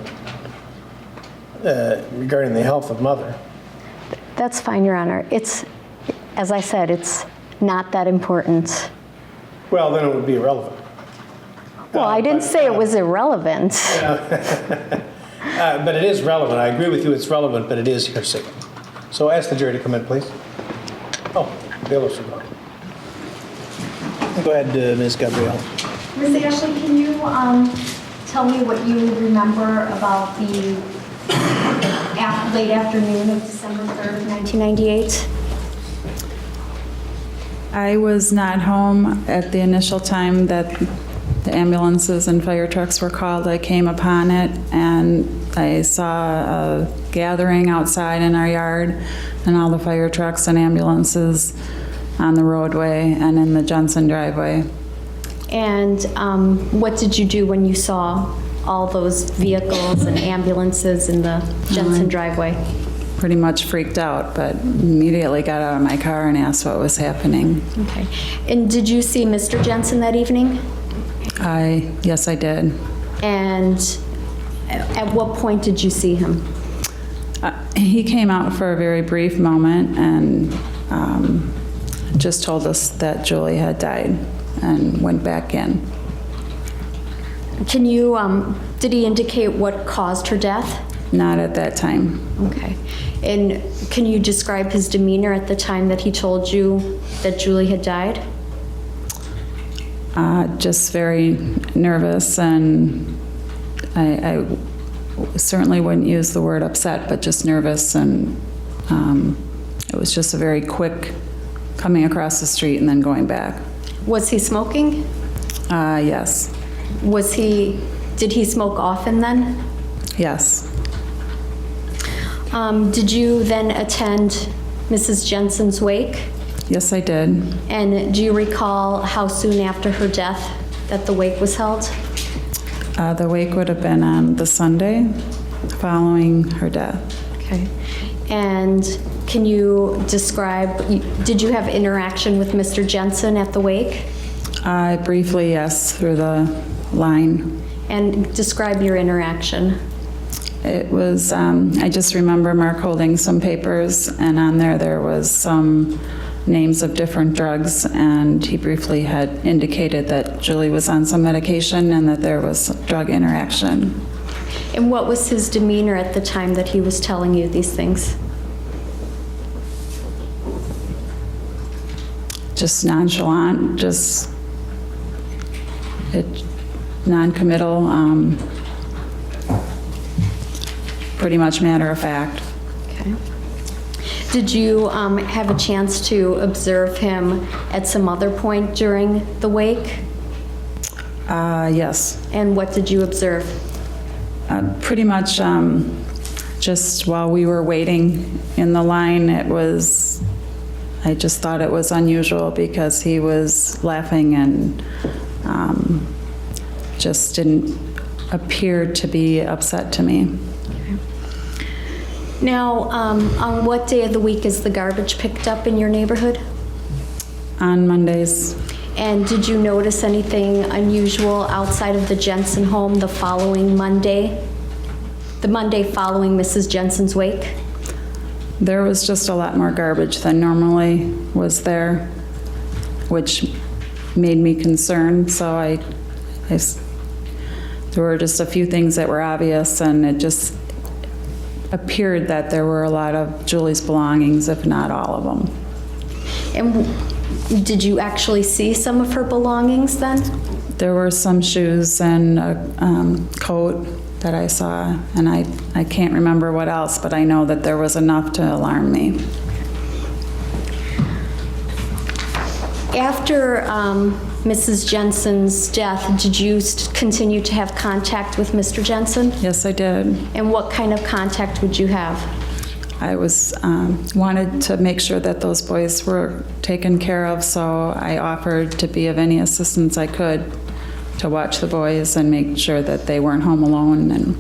regarding the health of mother. That's fine, Your Honor. It's, as I said, it's not that important. Well, then it would be irrelevant. Well, I didn't say it was irrelevant. But it is relevant. I agree with you, it's relevant, but it is hearsay. So ask the jury to come in, please. Oh, bailiffs are gone. Go ahead, Ms. Gabrielle. Ms. Ashley, can you tell me what you remember about the late afternoon of December 3rd, 1998? I was not home at the initial time that the ambulances and fire trucks were called. I came upon it and I saw a gathering outside in our yard and all the fire trucks and ambulances on the roadway and in the Jensen driveway. And what did you do when you saw all those vehicles and ambulances in the Jensen driveway? Pretty much freaked out, but immediately got out of my car and asked what was happening. Okay. And did you see Mr. Jensen that evening? Yes, I did. And at what point did you see him? He came out for a very brief moment and just told us that Julie had died and went back in. Can you, did he indicate what caused her death? Not at that time. Okay. And can you describe his demeanor at the time that he told you that Julie had died? Just very nervous, and I certainly wouldn't use the word upset, but just nervous, and it was just a very quick coming across the street and then going back. Was he smoking? Yes. Did he smoke often then? Yes. Did you then attend Mrs. Jensen's wake? Yes, I did. And do you recall how soon after her death that the wake was held? The wake would have been on the Sunday following her death. Okay. And can you describe, did you have interaction with Mr. Jensen at the wake? Briefly, yes, through the line. And describe your interaction. It was, I just remember Mark holding some papers, and on there was some names of different drugs, and he briefly had indicated that Julie was on some medication and that there was drug interaction. And what was his demeanor at the time that he was telling you these things? Just nonchalant, just non-committal, pretty much matter of fact. Okay. Did you have a chance to observe him at some other point during the wake? Yes. And what did you observe? Pretty much just while we were waiting in the line, I just thought it was unusual because he was laughing and just didn't appear to be upset to me. Now, on what day of the week is the garbage picked up in your neighborhood? On Mondays. And did you notice anything unusual outside of the Jensen home the following Monday? The Monday following Mrs. Jensen's wake? There was just a lot more garbage than normally was there, which made me concerned. So there were just a few things that were obvious, and it just appeared that there were a lot of Julie's belongings, if not all of them. And Did you actually see some of her belongings then? There were some shoes and a coat that I saw, and I can't remember what else, but I know that there was enough to alarm me. After Mrs. Jensen's death, did you continue to have contact with Mr. Jensen? Yes, I did. And what kind of contact would you have? I wanted to make sure that those boys were taken care of, so I offered to be of any assistance I could to watch the boys and make sure that they weren't home alone. And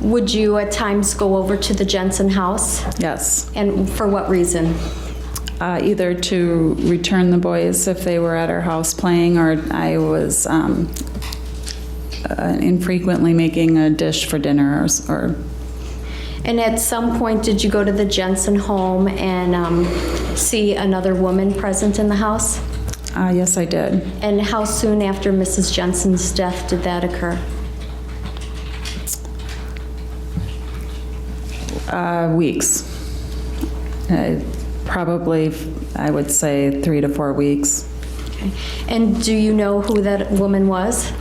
Would you at times go over to the Jensen house? yes, And for what reason? either to return the boys if they were at our house playing, or I was infrequently making a dish for dinner or And at some point, did you go to the Jensen home and see another woman present in the house? yes, I did. And how soon after Mrs. Jensen's death did that occur? Weeks. Probably, I would say 3 to 4 weeks. Okay. And do you know who that woman was?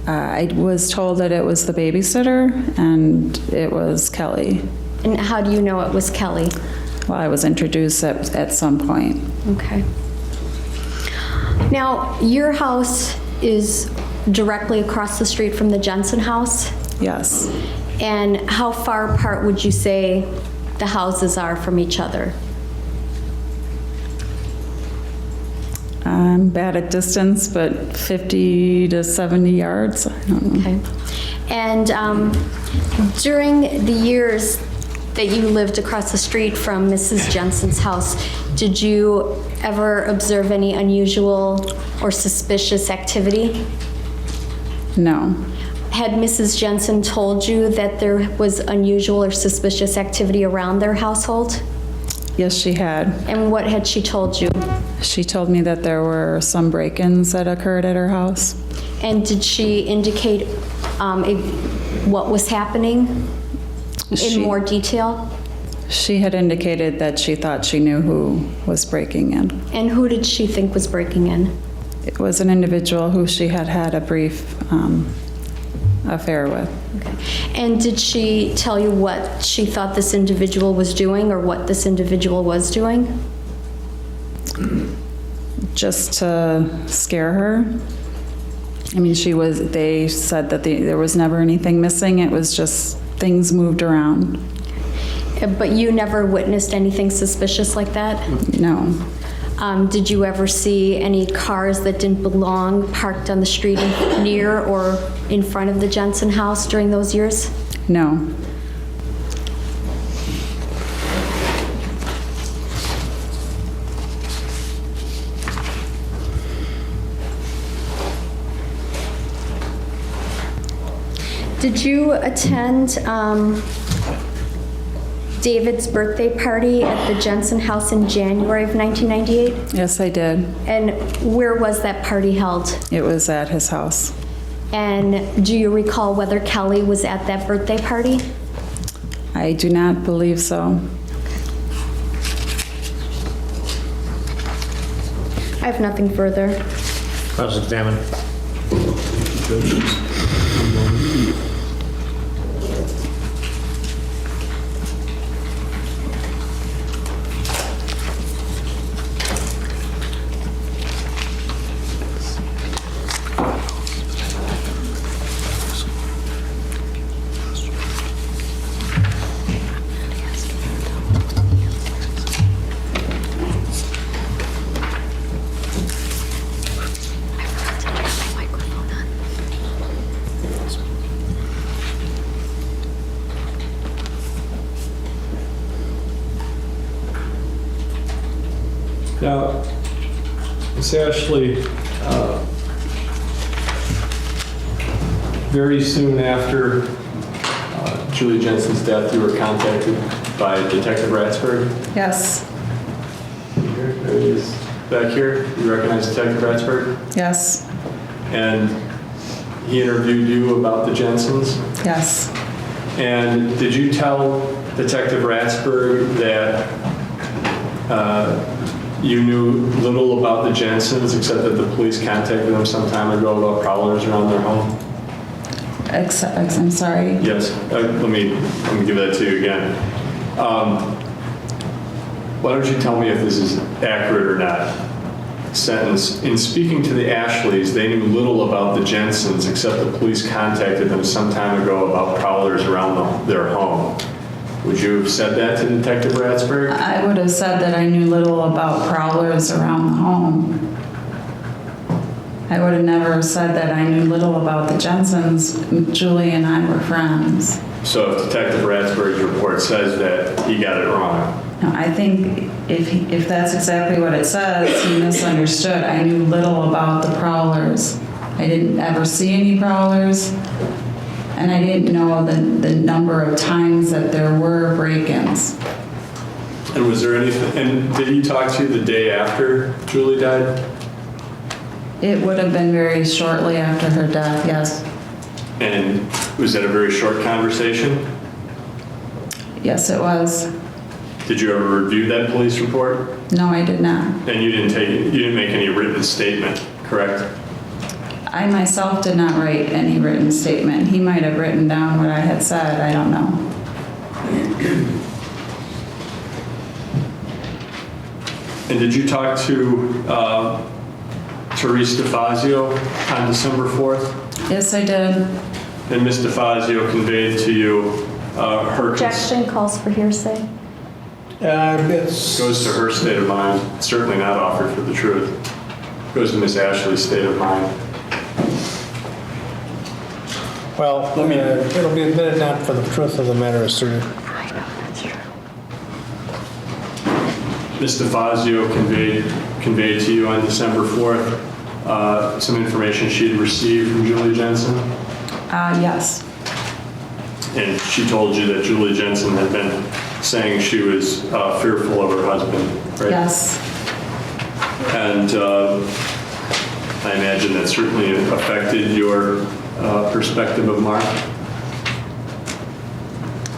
I was told that it was the babysitter, and it was Kelly. And how do you know it was Kelly? Well, I was introduced at some point. Okay. Now, your house is directly across the street from the Jensen house? Yes. And how far apart would you say the houses are from each other? I'm bad at distance, but 50 to 70 yards. I don't know. Okay. And during the years that you lived across the street from Mrs. Jensen's house, did you ever observe any unusual or suspicious activity? No. Had Mrs. Jensen told you that there was unusual or suspicious activity around their household? Yes, she had. And what had she told you? She told me that there were some break-ins that occurred at her house. And did she indicate what was happening in more detail? She had indicated that she thought she knew who was breaking in. And who did she think was breaking in? It was an individual who she had had a brief affair with. Okay. And did she tell you what she thought this individual was doing or what this individual was doing? Just to scare her. I mean, they said that there was never anything missing. It was just things moved around. But you never witnessed anything suspicious like that? No. Did you ever see any cars that didn't belong parked on the street near or in front of the Jensen house during those years? No. Did you attend David's birthday party at the Jensen house in January of 1998? Yes, I did. And where was that party held? It was at his house. And do you recall whether Kelly was at that birthday party? I do not believe so. I have nothing further. Cross-examine. Now, Ms. Ashley, very soon after Julie Jensen's death, you were contacted by Detective Ratsburg. Yes. Here, there he is, back here. You recognize Detective Ratsburg? Yes. And he interviewed you about the Jensens. Yes. And did you tell Detective Ratsburg that you knew little about the Jensens, except that the police contacted them some time ago about prowlers around their home? I'm sorry. Yes, let me give that to you again. Why don't you tell me if this is accurate or not? Sentence, in speaking to the Ashleys, they knew little about the Jensens, except the police contacted them some time ago about prowlers around their home. Would you have said that to Detective Ratsberg? I would have said that I knew little about prowlers around the home. I would have never said that I knew little about the Jensens. Julie and I were friends. So if Detective Ratsberg's report says that, he got it wrong. No, I think if that's exactly what it says, he misunderstood. I knew little about the prowlers. I didn't ever see any prowlers, and I didn't know the number of times that there were break-ins. And was there anything, and did he talk to you the day after Julie died? It would have been very shortly after her death, yes. And was that a very short conversation? Yes, it was. Did you ever review that police report? No, I did not. And you didn't make any written statement, correct? I myself did not write any written statement. He might have written down what I had said, I don't know. And did you talk to Therese DeFazio on December 4th? Yes, I did. And Ms. DeFazio conveyed to you her... Objection calls for hearsay. Goes to her state of mind. Certainly not offered for the truth. Goes to Ms. Ashley's state of mind. Well, it'll be admitted not for the truth of the matter asserted. I know, that's true. Ms. DeFazio conveyed to you on December 4th some information she had received from Julie Jensen. Yes. And she told you that Julie Jensen had been saying she was fearful of her husband, right? Yes. And I imagine that certainly affected your perspective of Mark.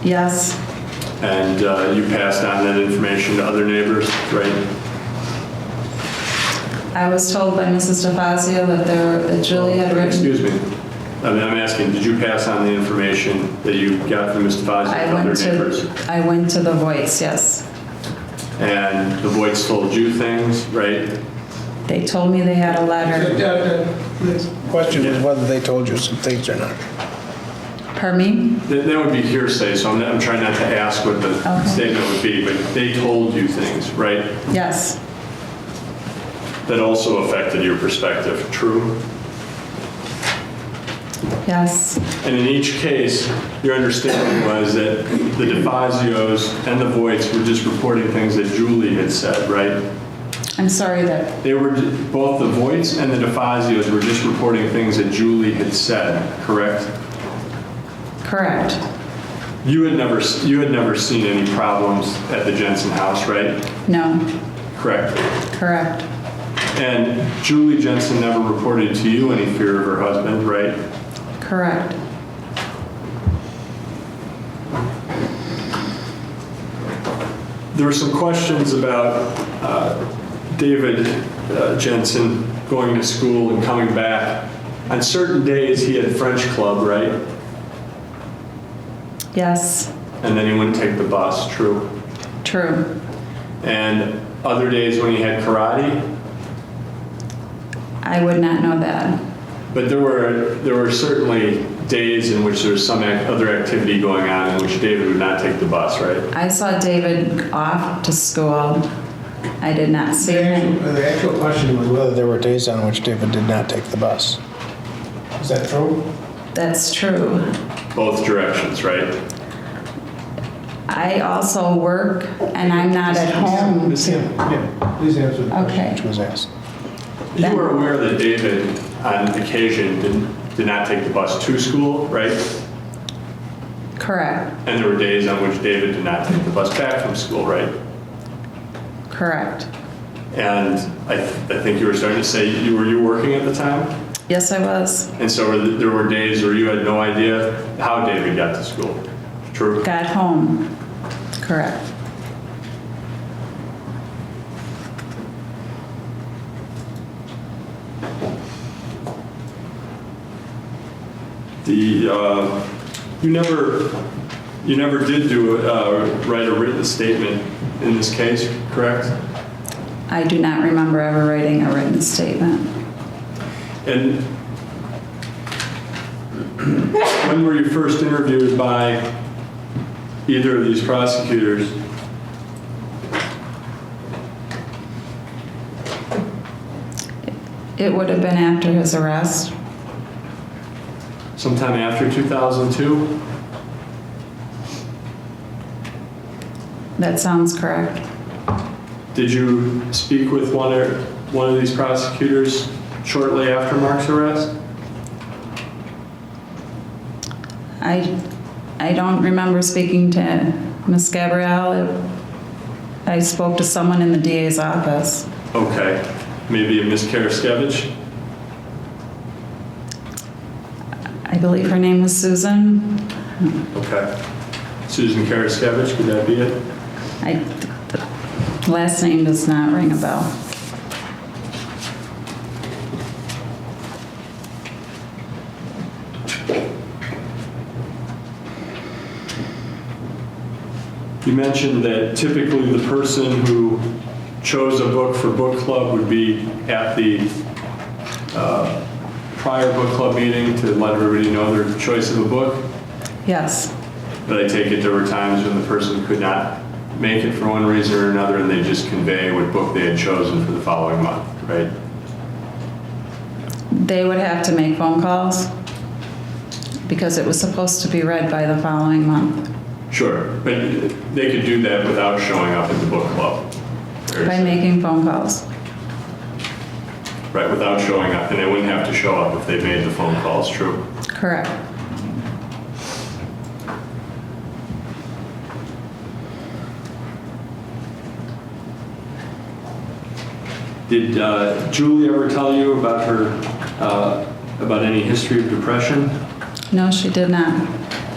Yes. And you passed on that information to other neighbors, right? I was told by Mrs. DeFazio that Julie had written... Excuse me. I'm asking, did you pass on the information that you got from Ms. DeFazio to other neighbors? I went to the Voice, yes. And the Voights told you things, right? They told me they had a letter. The question is whether they told you some things or not. Pardon me? That would be hearsay, so I'm trying not to ask what the statement would be, but they told you things, right? Yes. That also affected your perspective, true? Yes. And in each case, your understanding was that the DeFazios and the Voights were just reporting things that Julie had said, right? I'm sorry that... They were, both the Voights and the DeFazios were just reporting things that Julie had said, correct? Correct. You had never seen any problems at the Jensen house, right? No. Correct. Correct. And Julie Jensen never reported to you any fear of her husband, right? Correct. There were some questions about David Jensen going to school and coming back. On certain days, he had French club, right? Yes. And then he wouldn't take the bus, true? True. And other days when he had karate? I would not know that. But there were certainly days in which there was some other activity going on in which David would not take the bus, right? I saw David off to school. I did not see him. The actual question was whether there were days on which David did not take the bus. Is that true? That's true. Both directions, right? I also work and I'm not at home. Please answer the question Okay. which was asked. You were aware that David, on occasion, did not take the bus to school, right? Correct. And there were days on which David did not take the bus back from school, right? Correct. And I think you were starting to say, were you working at the time? Yes, I was. And so there were days where you had no idea how David got to school, true? Got home. Correct. You never did write a written statement in this case, correct? I do not remember ever writing a written statement. And when were you first interviewed by either of these prosecutors? It would have been after his arrest. Sometime after 2002? That sounds correct. Did you speak with one of these prosecutors shortly after Mark's arrest? I don't remember speaking to Ms. Gabrielle. I spoke to someone in the DA's office. Okay. Maybe a Ms. Karaskevich? I believe her name was Susan. Okay. Susan Karaskevich, could that be it? The last name does not ring a bell. You mentioned that typically the person who chose a book for book club would be at the prior book club meeting to let everybody know their choice of a book. Yes, But I take it there were times when the person could not make it for one reason or another, and they just convey what book they had chosen for the following month, right? they would have to make phone calls because it was supposed to be read by the following month. Sure, but they could do that without showing up at the book club. By making phone calls. Right, without showing up, and they wouldn't have to show up if they made the phone calls, true? Correct. Did Julie ever tell you about about any history of depression? No, she did not.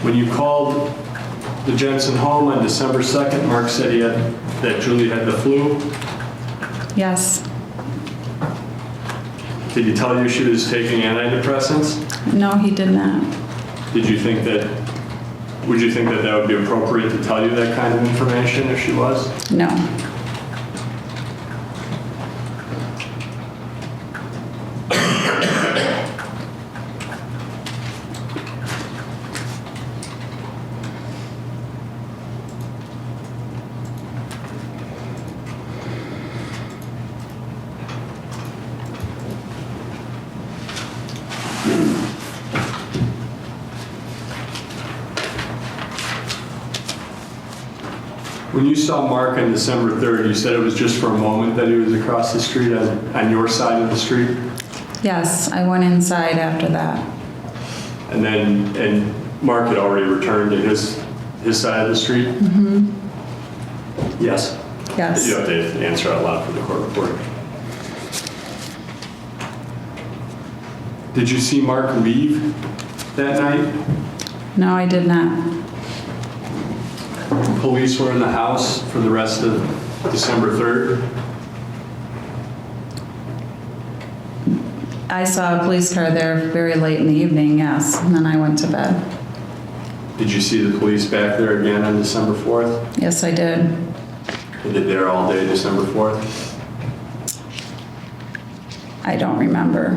When you called the Jensen home on December 2nd, Mark said that Julie had the flu. Yes. Did he tell you she was taking antidepressants? No, he did not. Would you think that would be appropriate to tell you that kind of information if she was? No. When you saw Mark on December 3rd, you said it was just for a moment that he was across the street on your side of the street? Yes, I went inside after that. And Mark had already returned to his side of the street? Mm-hmm. Yes? Yes. You have to answer out loud for the court reporter. Did you see Mark leave that night? No, I did not. Police were in the house for the rest of December 3rd? I saw a police car there very late in the evening, yes, and then I went to bed. Did you see the police back there again on December 4th? Yes, I did. Were they there all day December 4th? I don't remember.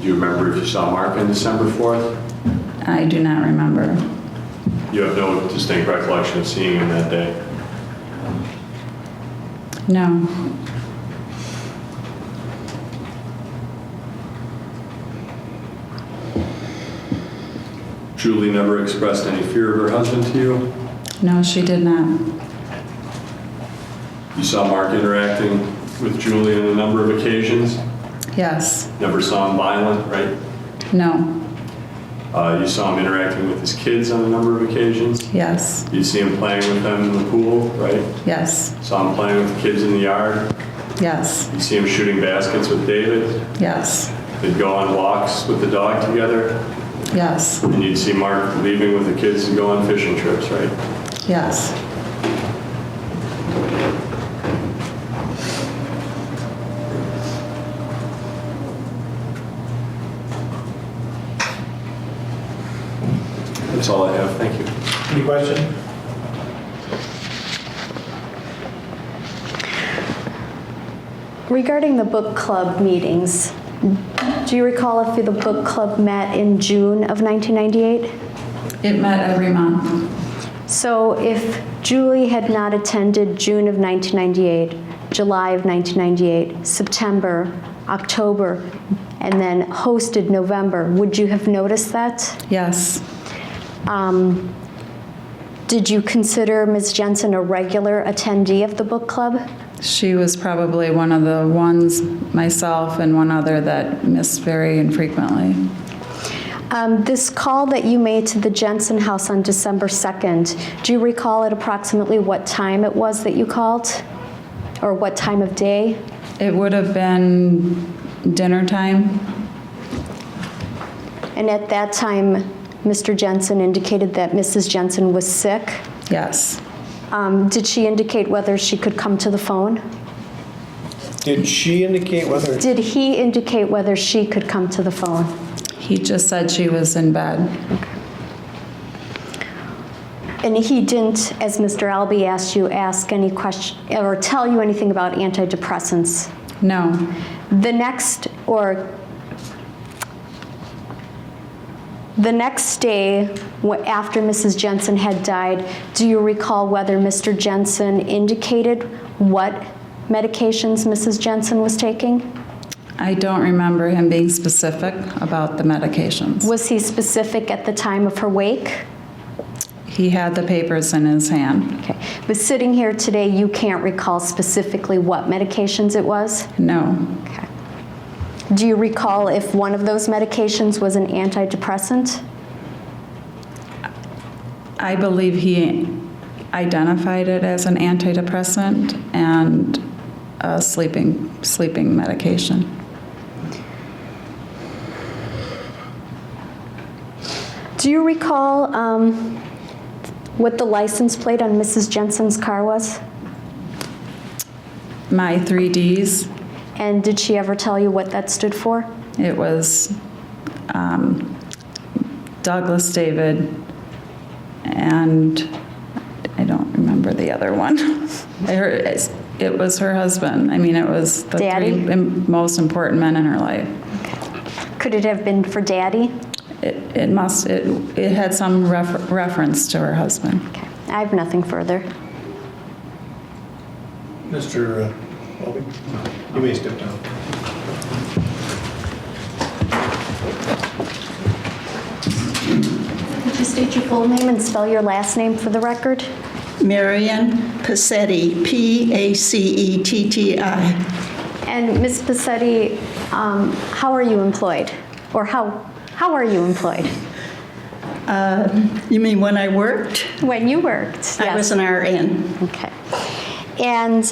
Do you remember if you saw Mark on December 4th? I do not remember. You have no distinct recollection of seeing him that day? No. Julie never expressed any fear of her husband to you? No, she did not. You saw Mark interacting with Julie on a number of occasions? Yes. Never saw him violent, right? No. You saw him interacting with his kids on a number of occasions? Yes. You see him playing with them in the pool, right? Yes. Saw him playing with the kids in the yard? Yes. You see him shooting baskets with David? Yes. They'd go on walks with the dog together? Yes. And you'd see Mark leaving with the kids to go on fishing trips, right? Yes. That's all I have. Thank you. Any question? Regarding the book club meetings, do you recall if the book club met in June of 1998? It met every month. So if Julie had not attended June of 1998, July of 1998, September, October, and then hosted November, would you have noticed that? Yes. Did you consider Ms. Jensen a regular attendee of the book club? She was probably one of the ones, myself and one other, that missed very infrequently. This call that you made to the Jensen house on December 2nd, do you recall at approximately what time it was that you called? Or what time of day? It would have been dinner time. And at that time, Mr. Jensen indicated that Mrs. Jensen was sick. Yes. Did she indicate whether she could come to the phone? Did she indicate whether? Did he indicate whether she could come to the phone? He just said she was in bed. And he didn't, as Mr. Albee asked you, ask any question or tell you anything about antidepressants? No. The next day after Mrs. Jensen had died, do you recall whether Mr. Jensen indicated what medications Mrs. Jensen was taking? I don't remember him being specific about the medications. Was he specific at the time of her wake? He had the papers in his hand. Okay. But sitting here today, you can't recall specifically what medications it was? No. Okay. Do you recall if one of those medications was an antidepressant? I believe he identified it as an antidepressant and a sleeping medication. Do you recall what the license plate on Mrs. Jensen's car was? My 3Ds, And did she ever tell you what that stood for? it was Douglas David, and I don't remember the other one. It was her husband. I mean, it was the Daddy? three most important men in her life. Could it have been for Daddy? It had some reference to her husband. Okay. I have nothing further. Mr. Albee, you may step down. Could you state your full name and spell your last name for the record? Marion Passetti, P-A-C-E-T-T-I. And Ms. Passetti, how are you employed? Or how are you employed? You mean when I worked? When you worked? I was an RN. Okay. And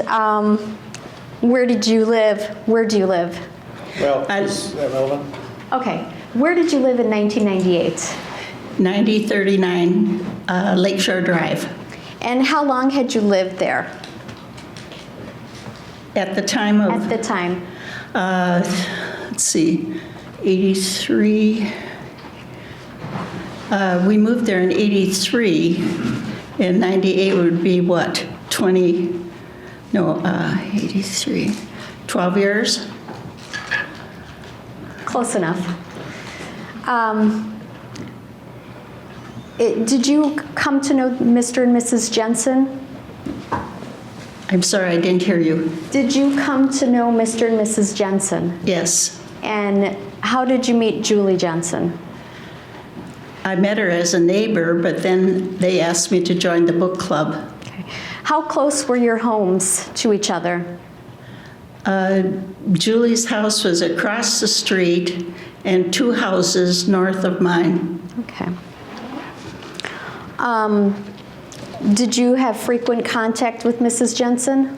where did you live? Where do you live? Well, I- is that relevant? Okay. Where did you live in 1998? 9039 Lakeshore Drive. And how long had you lived there At the time at of, the time? let's see, 83. We moved there in 83. In 98 would be what? 83. 12 years? Close enough. Did you come to know Mr. and Mrs. Jensen? I'm sorry, I didn't hear you. Did you come to know Mr. and Mrs. Jensen? Yes. And how did you meet Julie Jensen? I met her as a neighbor, but then they asked me to join the book club. Okay. How close were your homes to each other? Julie's house was across the street and 2 houses north of mine. Okay. Did you have frequent contact with Mrs. Jensen?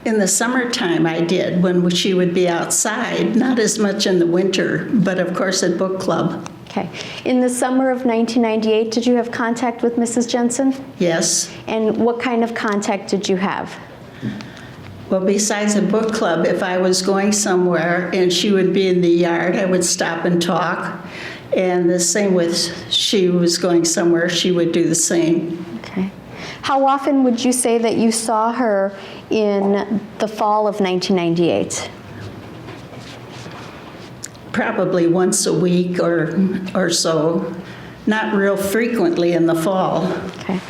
In the summertime, I did, when she would be outside, not as much in the winter, but of course at book club. Okay. In the summer of 1998, did you have contact with Mrs. Jensen? Yes. And what kind of contact did you have? Well, besides a book club, if I was going somewhere and she would be in the yard, I would stop and talk. And the same with, she was going somewhere, she would do the same. Okay. How often would you say that you saw her in the fall of 1998? Probably once a week or so, not real frequently in the fall. Okay.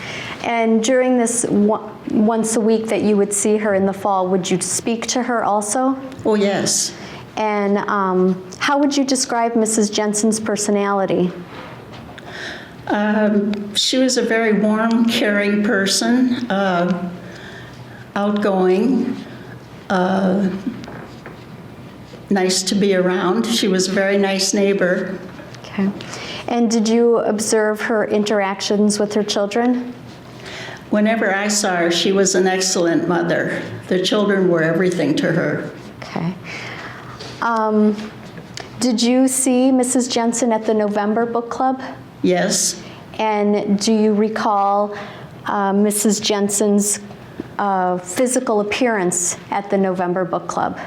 And during this once a week that you would see her in the fall, would you speak to her also? Oh, yes. And how would you describe Mrs. Jensen's personality? She was a very warm, caring person, outgoing, nice to be around. She was a very nice neighbor. Okay. And did you observe her interactions with her children? Whenever I saw her, she was an excellent mother. The children were everything to her. Okay. Did you see Mrs. Jensen at the November book club? Yes. And do you recall Mrs. Jensen's physical appearance at the November book club?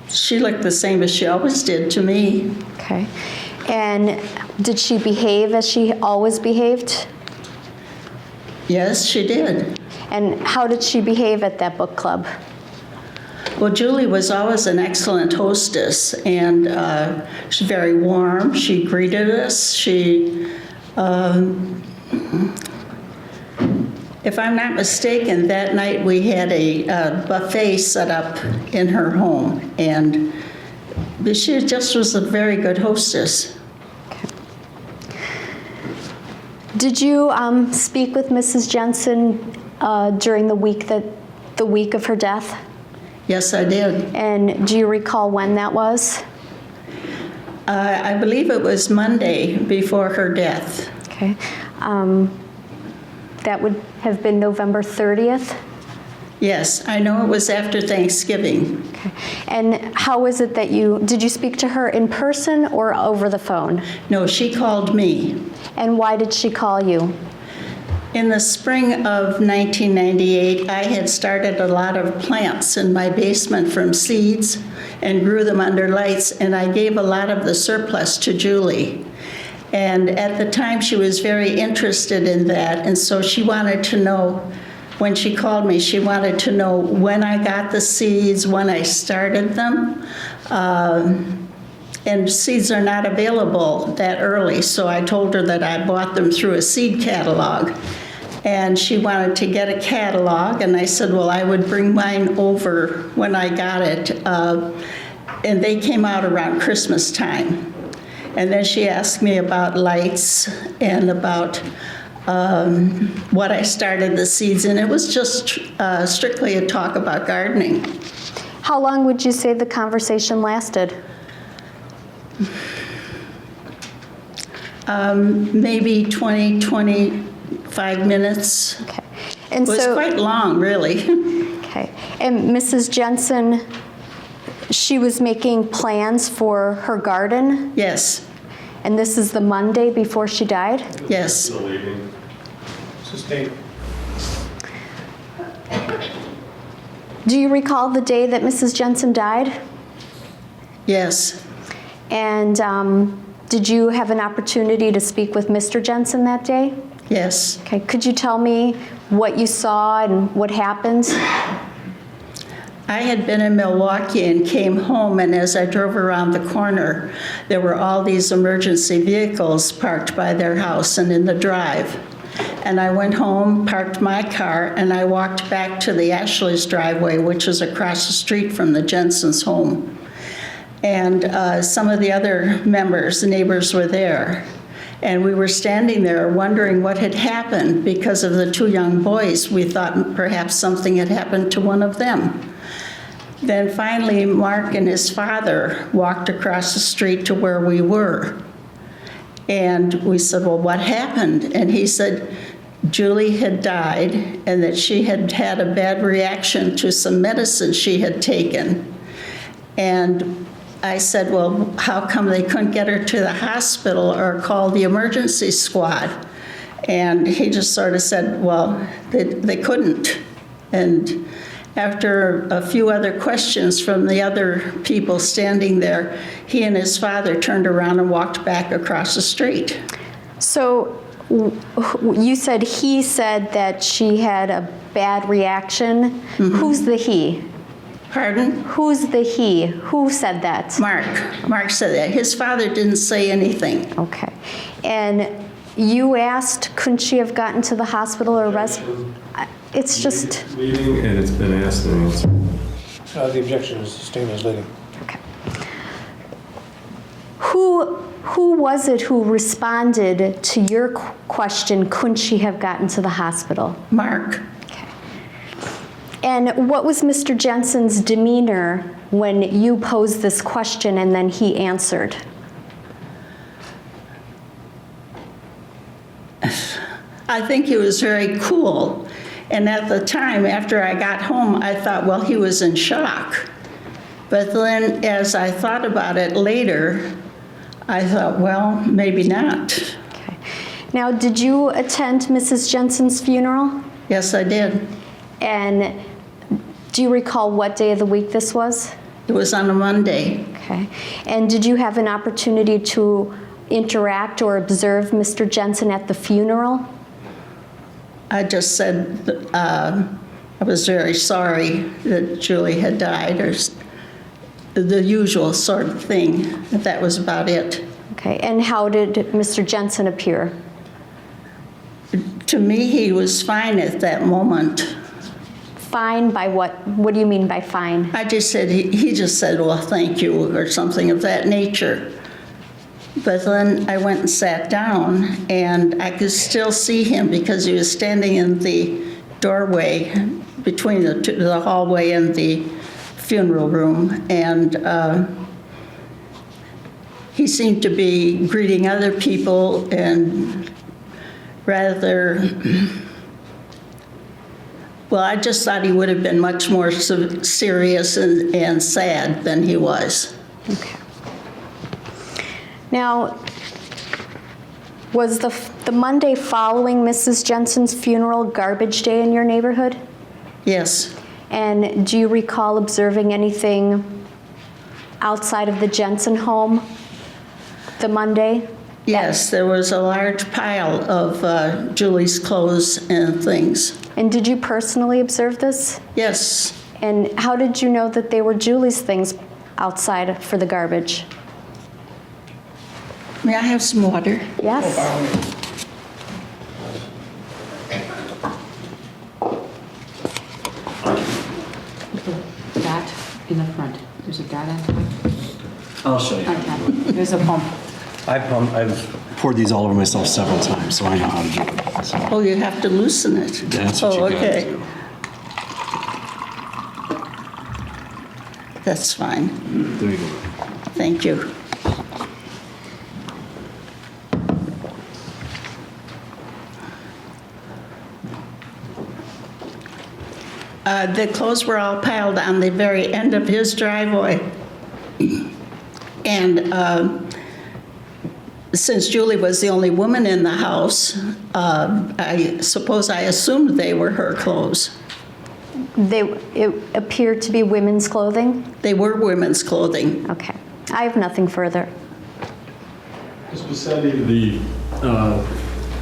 She looked the same as she always did to me. Okay. And did she behave as she always behaved? Yes, she did. And how did she behave at that book club? Well, Julie was always an excellent hostess, and she's very warm. She greeted us. If I'm not mistaken, that night we had a buffet set up in her home, and she just was a very good hostess. Did you speak with Mrs. Jensen during the week of her death? Yes, I did. And do you recall when that was? I believe it was Monday before her death. Okay. That would have been November 30th? Yes, I know it was after Thanksgiving. Okay. And how is it that did you speak to her in person or over the phone? No, she called me. And why did she call you? In the spring of 1998, I had started a lot of plants in my basement from seeds and grew them under lights, and I gave a lot of the surplus to Julie. And at the time, she was very interested in that, and so she wanted to know, when she called me, she wanted to know when I got the seeds, when I started them. And seeds are not available that early, so I told her that I bought them through a seed catalog. And she wanted to get a catalog, and I said, well, I would bring mine over when I got it. And they came out around Christmas time. And then she asked me about lights and about what I started the seeds in. It was just strictly a talk about gardening. How long would you say the conversation lasted? Maybe 25 minutes. Okay. And It was quite long, really. Okay. And Mrs. Jensen, she was making plans for her garden? Yes, And this is the Monday before she died? yes. Sustained. Do you recall the day that Mrs. Jensen died? Yes. And did you have an opportunity to speak with Mr. Jensen that day? Yes. Okay. Could you tell me what you saw and what happened? I had been in Milwaukee and came home, and as I drove around the corner, there were all these emergency vehicles parked by their house and in the drive. And I went home, parked my car, and I walked back to the Ashley's driveway, which is across the street from the Jensen's home. And some of the other neighbors were there. And we were standing there wondering what had happened because of the two young boys. We thought perhaps something had happened to one of them. Then finally, Mark and his father walked across the street to where we were. And we said, well, what happened? And he said Julie had died and that she had had a bad reaction to some medicine she had taken. And I said, well, how come they couldn't get her to the hospital or call the emergency squad? And he just sort of said, well, they couldn't. And after a few other questions from the other people standing there, he and his father turned around and walked back across the street. So you said he said that she had a bad reaction. Who's the he? Pardon? Who's the he? Who said that? Mark said that. His father didn't say anything. Okay. And you asked, couldn't she have gotten to the hospital or It's just, Leading, and it's been asked and answered. The objection is sustained as leading. okay. Who was it who responded to your question, couldn't she have gotten to the hospital? Mark. Okay. And what was Mr. Jensen's demeanor when you posed this question and then he answered? I think he was very cool. And at the time, after I got home, I thought, well, he was in shock. But then as I thought about it later, I thought, well, maybe not. Okay. Now, did you attend Mrs. Jensen's funeral? Yes, I did. And do you recall what day of the week this was? It was on a Monday. Okay. And did you have an opportunity to interact or observe Mr. Jensen at the funeral? I just said I was very sorry that Julie had died, or the usual sort of thing. That was about it. Okay. And how did Mr. Jensen appear? To me, he was fine at that moment. Fine by what? What do you mean by fine? I just said, he just said, well, thank you, or something of that nature. But then I went and sat down, and I could still see him because he was standing in the doorway between the hallway and the funeral room, and he seemed to be greeting other people and rather, well, I just thought he would have been much more serious and sad than he was. Okay. Now, was the Monday following Mrs. Jensen's funeral garbage day in your neighborhood? Yes. And do you recall observing anything outside of the Jensen home the Monday? Yes, there was a large pile of Julie's clothes and things. And did you personally observe this? Yes. And how did you know that they were Julie's things outside for the garbage? May I have some water? Yes. Dot in the front. There's a dot on top. I'll show you. On top. There's a pump. I've poured these all over myself several times, so I know how to do it. So Oh, you have to loosen it. that's what you gotta okay. do. That's fine. There you go. Thank you. The clothes were all piled on the very end of his driveway. And since Julie was the only woman in the house, I assumed they were her clothes. It appeared to be women's clothing? They were women's clothing. Okay. I have nothing further. Ms. Bassetti,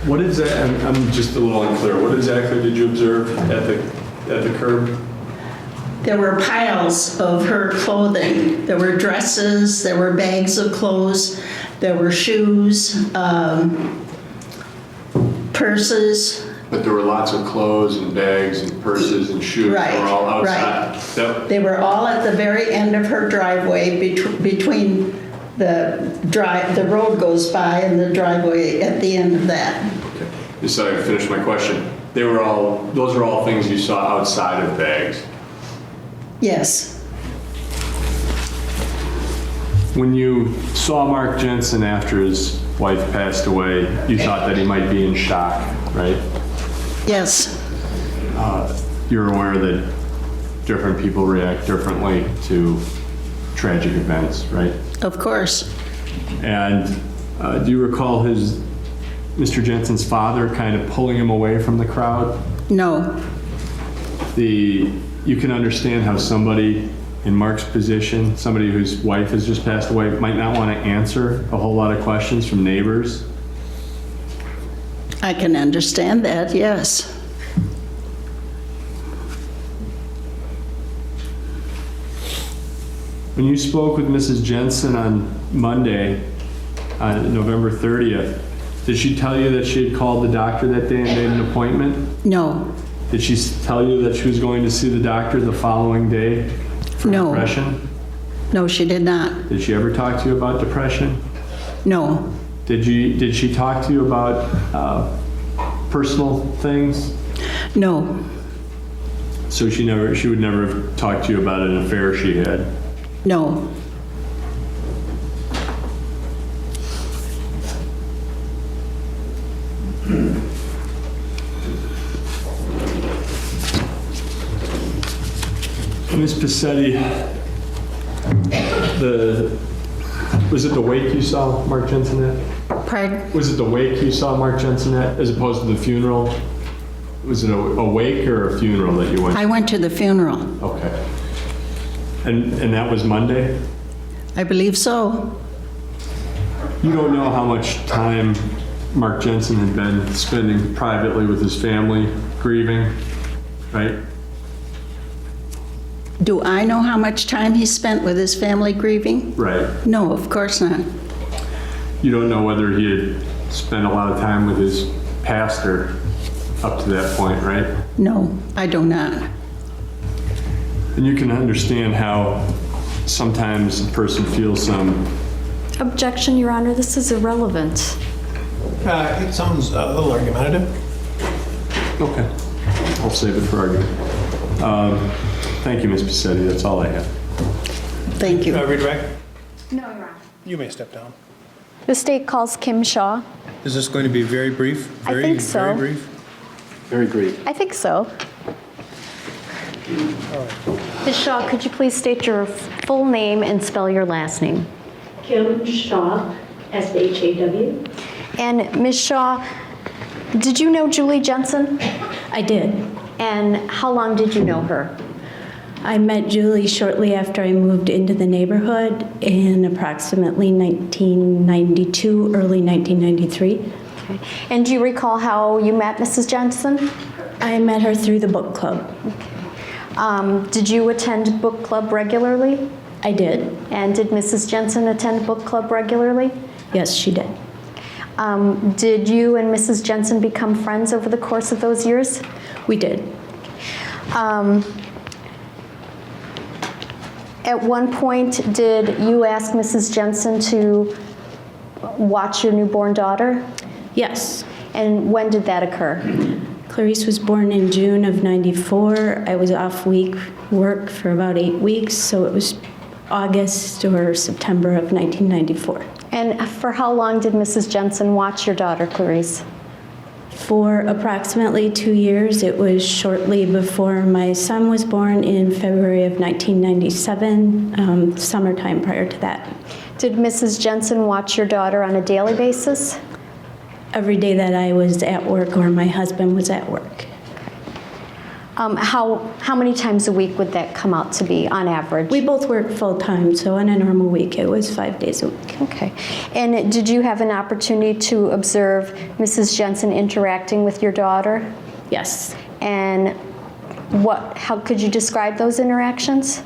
what is that? I'm just a little unclear. What exactly did you observe at the curb? There were piles of her clothing. There were dresses, there were bags of clothes, there were shoes, purses. But there were lots of clothes and bags and purses and shoes that were all outside. Right. That- They were all at the very end of her driveway between the road goes by and the driveway at the end of that. Okay. Just so I can finish my question. Those are all things you saw outside of bags. Yes. When you saw Mark Jensen after his wife passed away, you thought that he might be in shock, right? Yes. You're aware that different people react differently to tragic events, right? Of course. And do you recall Mr. Jensen's father kind of pulling him away from the crowd? No. You you can understand how somebody in Mark's position, somebody whose wife has just passed away, might not want to answer a whole lot of questions from neighbors. I can understand that, yes. When you spoke with Mrs. Jensen on Monday, November 30th, did she tell you that she had called the doctor that day and made an appointment? No, Did she tell you that she was going to see the doctor the following day for No. depression? no, she did not. Did she ever talk to you about depression? No, Did she talk to you about personal things? no, So she would never have talked to you about an affair she had? no. Ms. Passetti, was it the wake you saw Mark Jensen at? Pardon? Was it the wake you saw Mark Jensen at, as opposed to the funeral? Was it a wake or a funeral that you went to? I went to the funeral. Okay. And that was Monday? I believe so. You don't know how much time Mark Jensen had been spending privately with his family, grieving, right? Do I know how much time he spent with his family grieving? Right. No, of course not. You don't know whether he had spent a lot of time with his pastor up to that point, right? No, I do not. And you can understand how sometimes a person feels some, Objection, Your Honor, this is irrelevant. It sounds a little argumentative. okay, I'll save it for argument. Thank you, Ms. Passetti, that's all I have. Thank you. Read back. No, Your Honor. You may step down. The state calls Kim Shaw. Is this going to be very brief? I think so. Very brief? Very brief. I think so. Ms. Shaw, could you please state your full name and spell your last name? Kim Shaw, S-H-A-W. And Ms. Shaw, did you know Julie Jensen? I did. And how long did you know her? I met Julie shortly after I moved into the neighborhood in approximately 1992, early 1993. Okay. And do you recall how you met Mrs. Jensen? I met her through the book club. Did you attend book club regularly? I did. And did Mrs. Jensen attend book club regularly? Yes, she did. Did you and Mrs. Jensen become friends over the course of those years? We did. At one point, did you ask Mrs. Jensen to watch your newborn daughter? Yes. And when did that occur? Clarice was born in June of 94. I was off work for about 8 weeks, so it was August or September of 1994. And for how long did Mrs. Jensen watch your daughter, Clarice? For approximately 2 years. It was shortly before my son was born in February of 1997, summertime prior to that. Did Mrs. Jensen watch your daughter on a daily basis? Every day that I was at work or my husband was at work. How many times a week would that come out to be on average? We both work full-time, so on a normal week, it was 5 days a week. Okay. And did you have an opportunity to observe Mrs. Jensen interacting with your daughter? Yes. And how could you describe those interactions?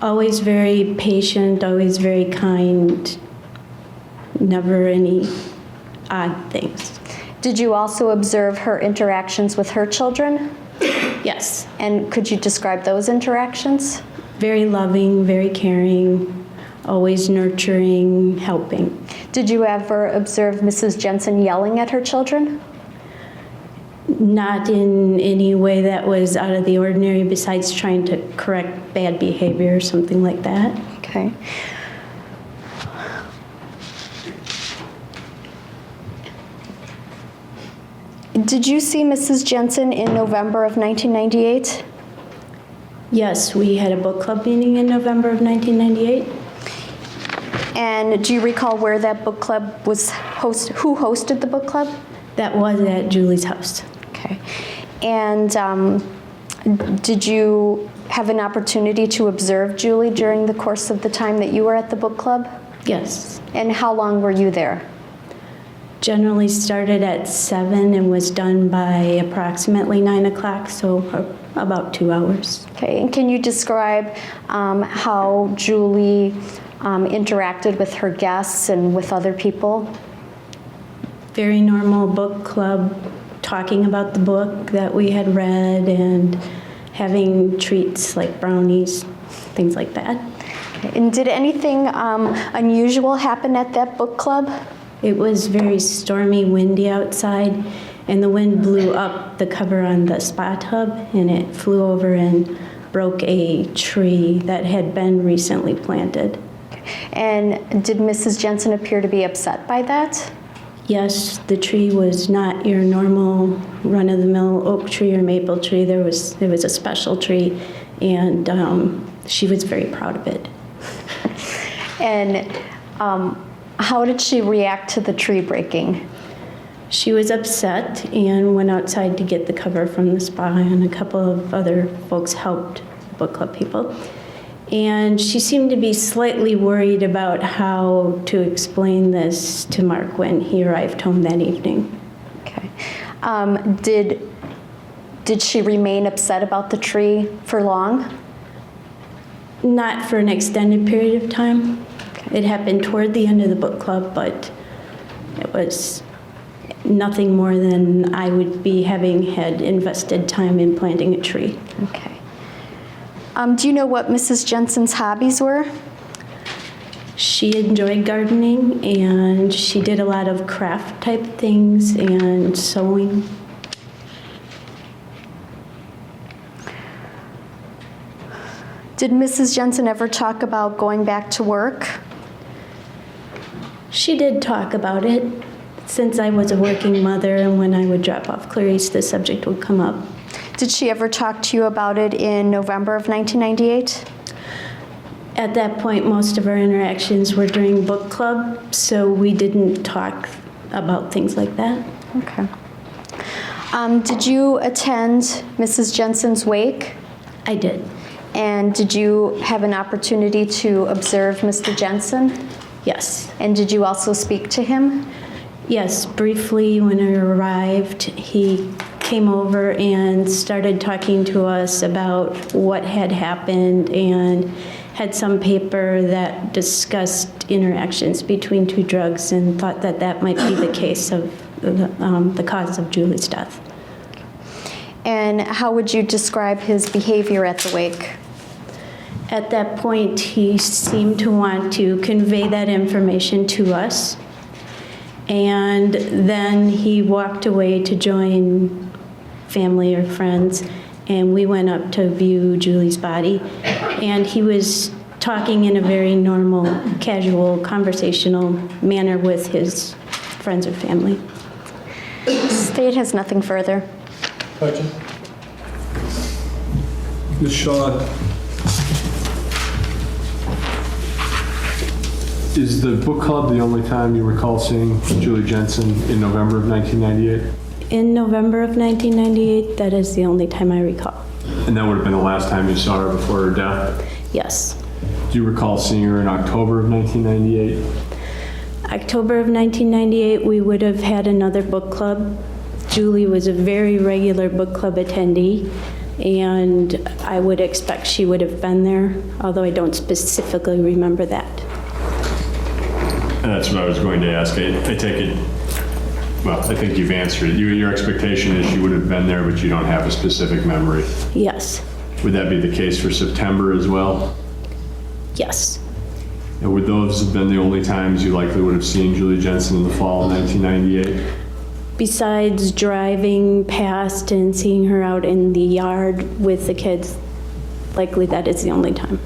Always very patient, always very kind, never any odd things. Did you also observe her interactions with her children? Yes. And could you describe those interactions? Very loving, very caring, always nurturing, helping. Did you ever observe Mrs. Jensen yelling at her children? Not in any way that was out of the ordinary besides trying to correct bad behavior or something like that. Okay. Did you see Mrs. Jensen in November of 1998? Yes, we had a book club meeting in November of 1998. And do you recall where that book club was who hosted the book club? That was at Julie's house. Okay. And Did you have an opportunity to observe Julie during the course of the time that you were at the book club? Yes. And how long were you there? Generally started at 7 and was done by approximately 9 o'clock, so about 2 hours. Okay, and can you describe how Julie interacted with her guests and with other people? Very normal book club, talking about the book that we had read and having treats like brownies, things like that. And did anything unusual happen at that book club? It was very stormy, windy outside, and the wind blew up the cover on the spa tub, and it flew over and broke a tree that had been recently planted. And did Mrs. Jensen appear to be upset by that? Yes, the tree was not your normal run-of-the-mill oak tree or maple tree. It was a special tree, and she was very proud of it. And how did she react to the tree breaking? She was upset and went outside to get the cover from the spa, and a couple of other folks helped, book club people. And she seemed to be slightly worried about how to explain this to Mark when he arrived home that evening. Okay. Did she remain upset about the tree for long? Not for an extended period of time. It happened toward the end of the book club, but it was nothing more than I would be having had invested time in planting a tree. Okay. Do you know what Mrs. Jensen's hobbies were? She enjoyed gardening, and she did a lot of craft type things and sewing. Did Mrs. Jensen ever talk about going back to work? She did talk about it. Since I was a working mother, and when I would drop off Clarice, the subject would come up. Did she ever talk to you about it in November of 1998? At that point, most of our interactions were during book club, so we didn't talk about things like that. Okay. Did you attend Mrs. Jensen's wake? I did. And did you have an opportunity to observe Mr. Jensen? Yes. And did you also speak to him? Yes, briefly when I arrived, he came over and started talking to us about what had happened and had some paper that discussed interactions between two drugs and thought that that might be the case of the cause of Julie's death. And how would you describe his behavior at the wake? At that point, he seemed to want to convey that information to us. And then he walked away to join family or friends, and we went up to view Julie's body. And he was talking in a very normal, casual, conversational manner with his friends or family. State has nothing further. Question? Ms. Shaw, is the book club the only time you recall seeing Julie Jensen in November of 1998? In November of 1998, that is the only time I recall. And that would have been the last time you saw her before her death? Yes. Do you recall seeing her in October of 1998? October of 1998, we would have had another book club. Julie was a very regular book club attendee, and I would expect she would have been there, although I don't specifically remember that. And that's what I was going to ask. I take it, well, I think you've answered it. Your expectation is she would have been there, but you don't have a specific memory. Yes. Would that be the case for September as well? Yes. And would those have been the only times you likely would have seen Julie Jensen in the fall of 1998? Besides driving past and seeing her out in the yard with the kids, likely that is the only time.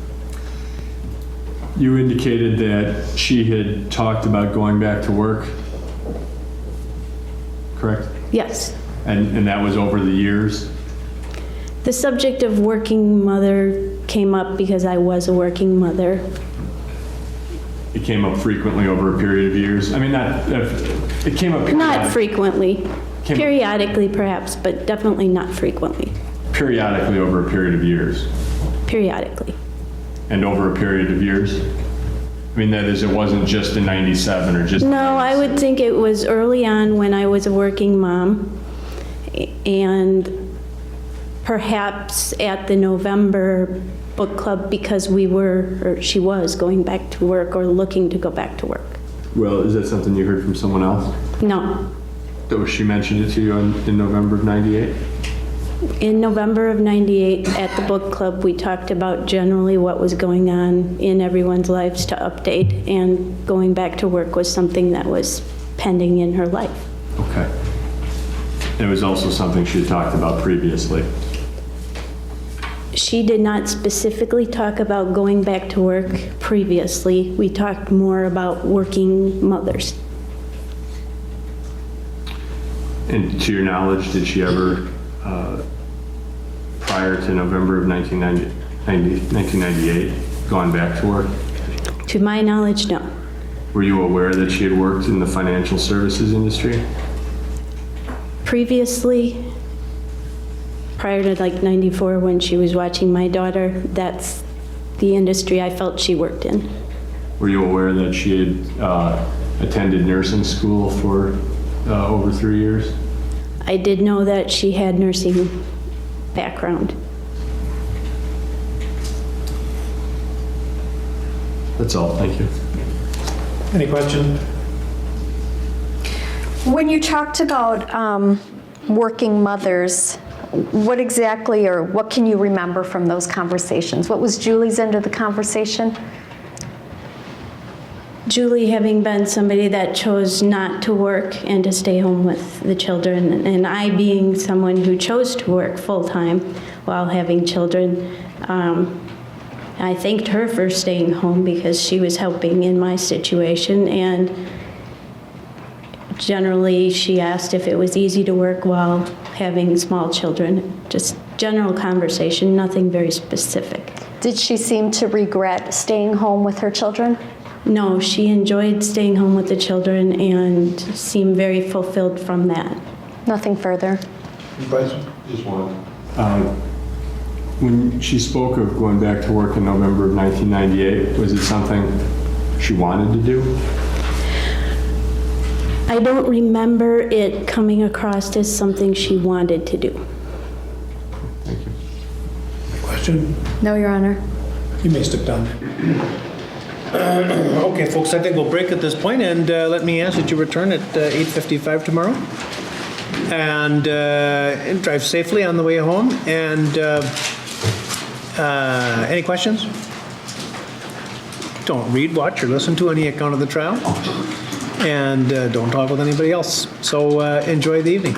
You indicated that she had talked about going back to work, correct? Yes. And that was over the years? The subject of working mother came up because I was a working mother. It came up frequently over a period of years? I mean, it came up periodically. Not frequently. Came- Periodically, perhaps, but definitely not frequently. periodically over a period of years? periodically. And over a period of years? I mean, that is, it wasn't just in 97 or just... No, I would think it was early on when I was a working mom, and perhaps at the November book club because we were, or she was, going back to work or looking to go back to work. Well, is that something you heard from someone else? No. That she mentioned it to you in November of 98? In November of 98, at the book club, we talked about generally what was going on in everyone's lives to update, and going back to work was something that was pending in her life. Okay. And it was also something she had talked about previously. She did not specifically talk about going back to work previously. We talked more about working mothers. And to your knowledge, did she ever, prior to November of 1998, gone back to work? To my knowledge, no. Were you aware that she had worked in the financial services industry? Previously, prior to like 94, when she was watching my daughter, that's the industry I felt she worked in. Were you aware that she had attended nursing school for over 3 years? I did know that she had nursing background. That's all, thank you. Any questions? When you talked about working mothers, what exactly, or what can you remember from those conversations? What was Julie's end of the conversation? Julie having been somebody that chose not to work and to stay home with the children, and I being someone who chose to work full-time while having children, I thanked her for staying home because she was helping in my situation, and generally she asked if it was easy to work while having small children. Just general conversation, nothing very specific. Did she seem to regret staying home with her children? No, she enjoyed staying home with the children and seemed very fulfilled from that. Nothing further. Any questions? Just one. When she spoke of going back to work in November of 1998, was it something she wanted to do? I don't remember it coming across as something she wanted to do. Thank you. Question? No, Your Honor. You may step down. Okay, folks, I think we'll break at this point, and let me ask that you return at 8:55 tomorrow. And drive safely on the way home. And any questions? Don't read, watch, or listen to any account of the trial. And don't talk with anybody else. So enjoy the evening.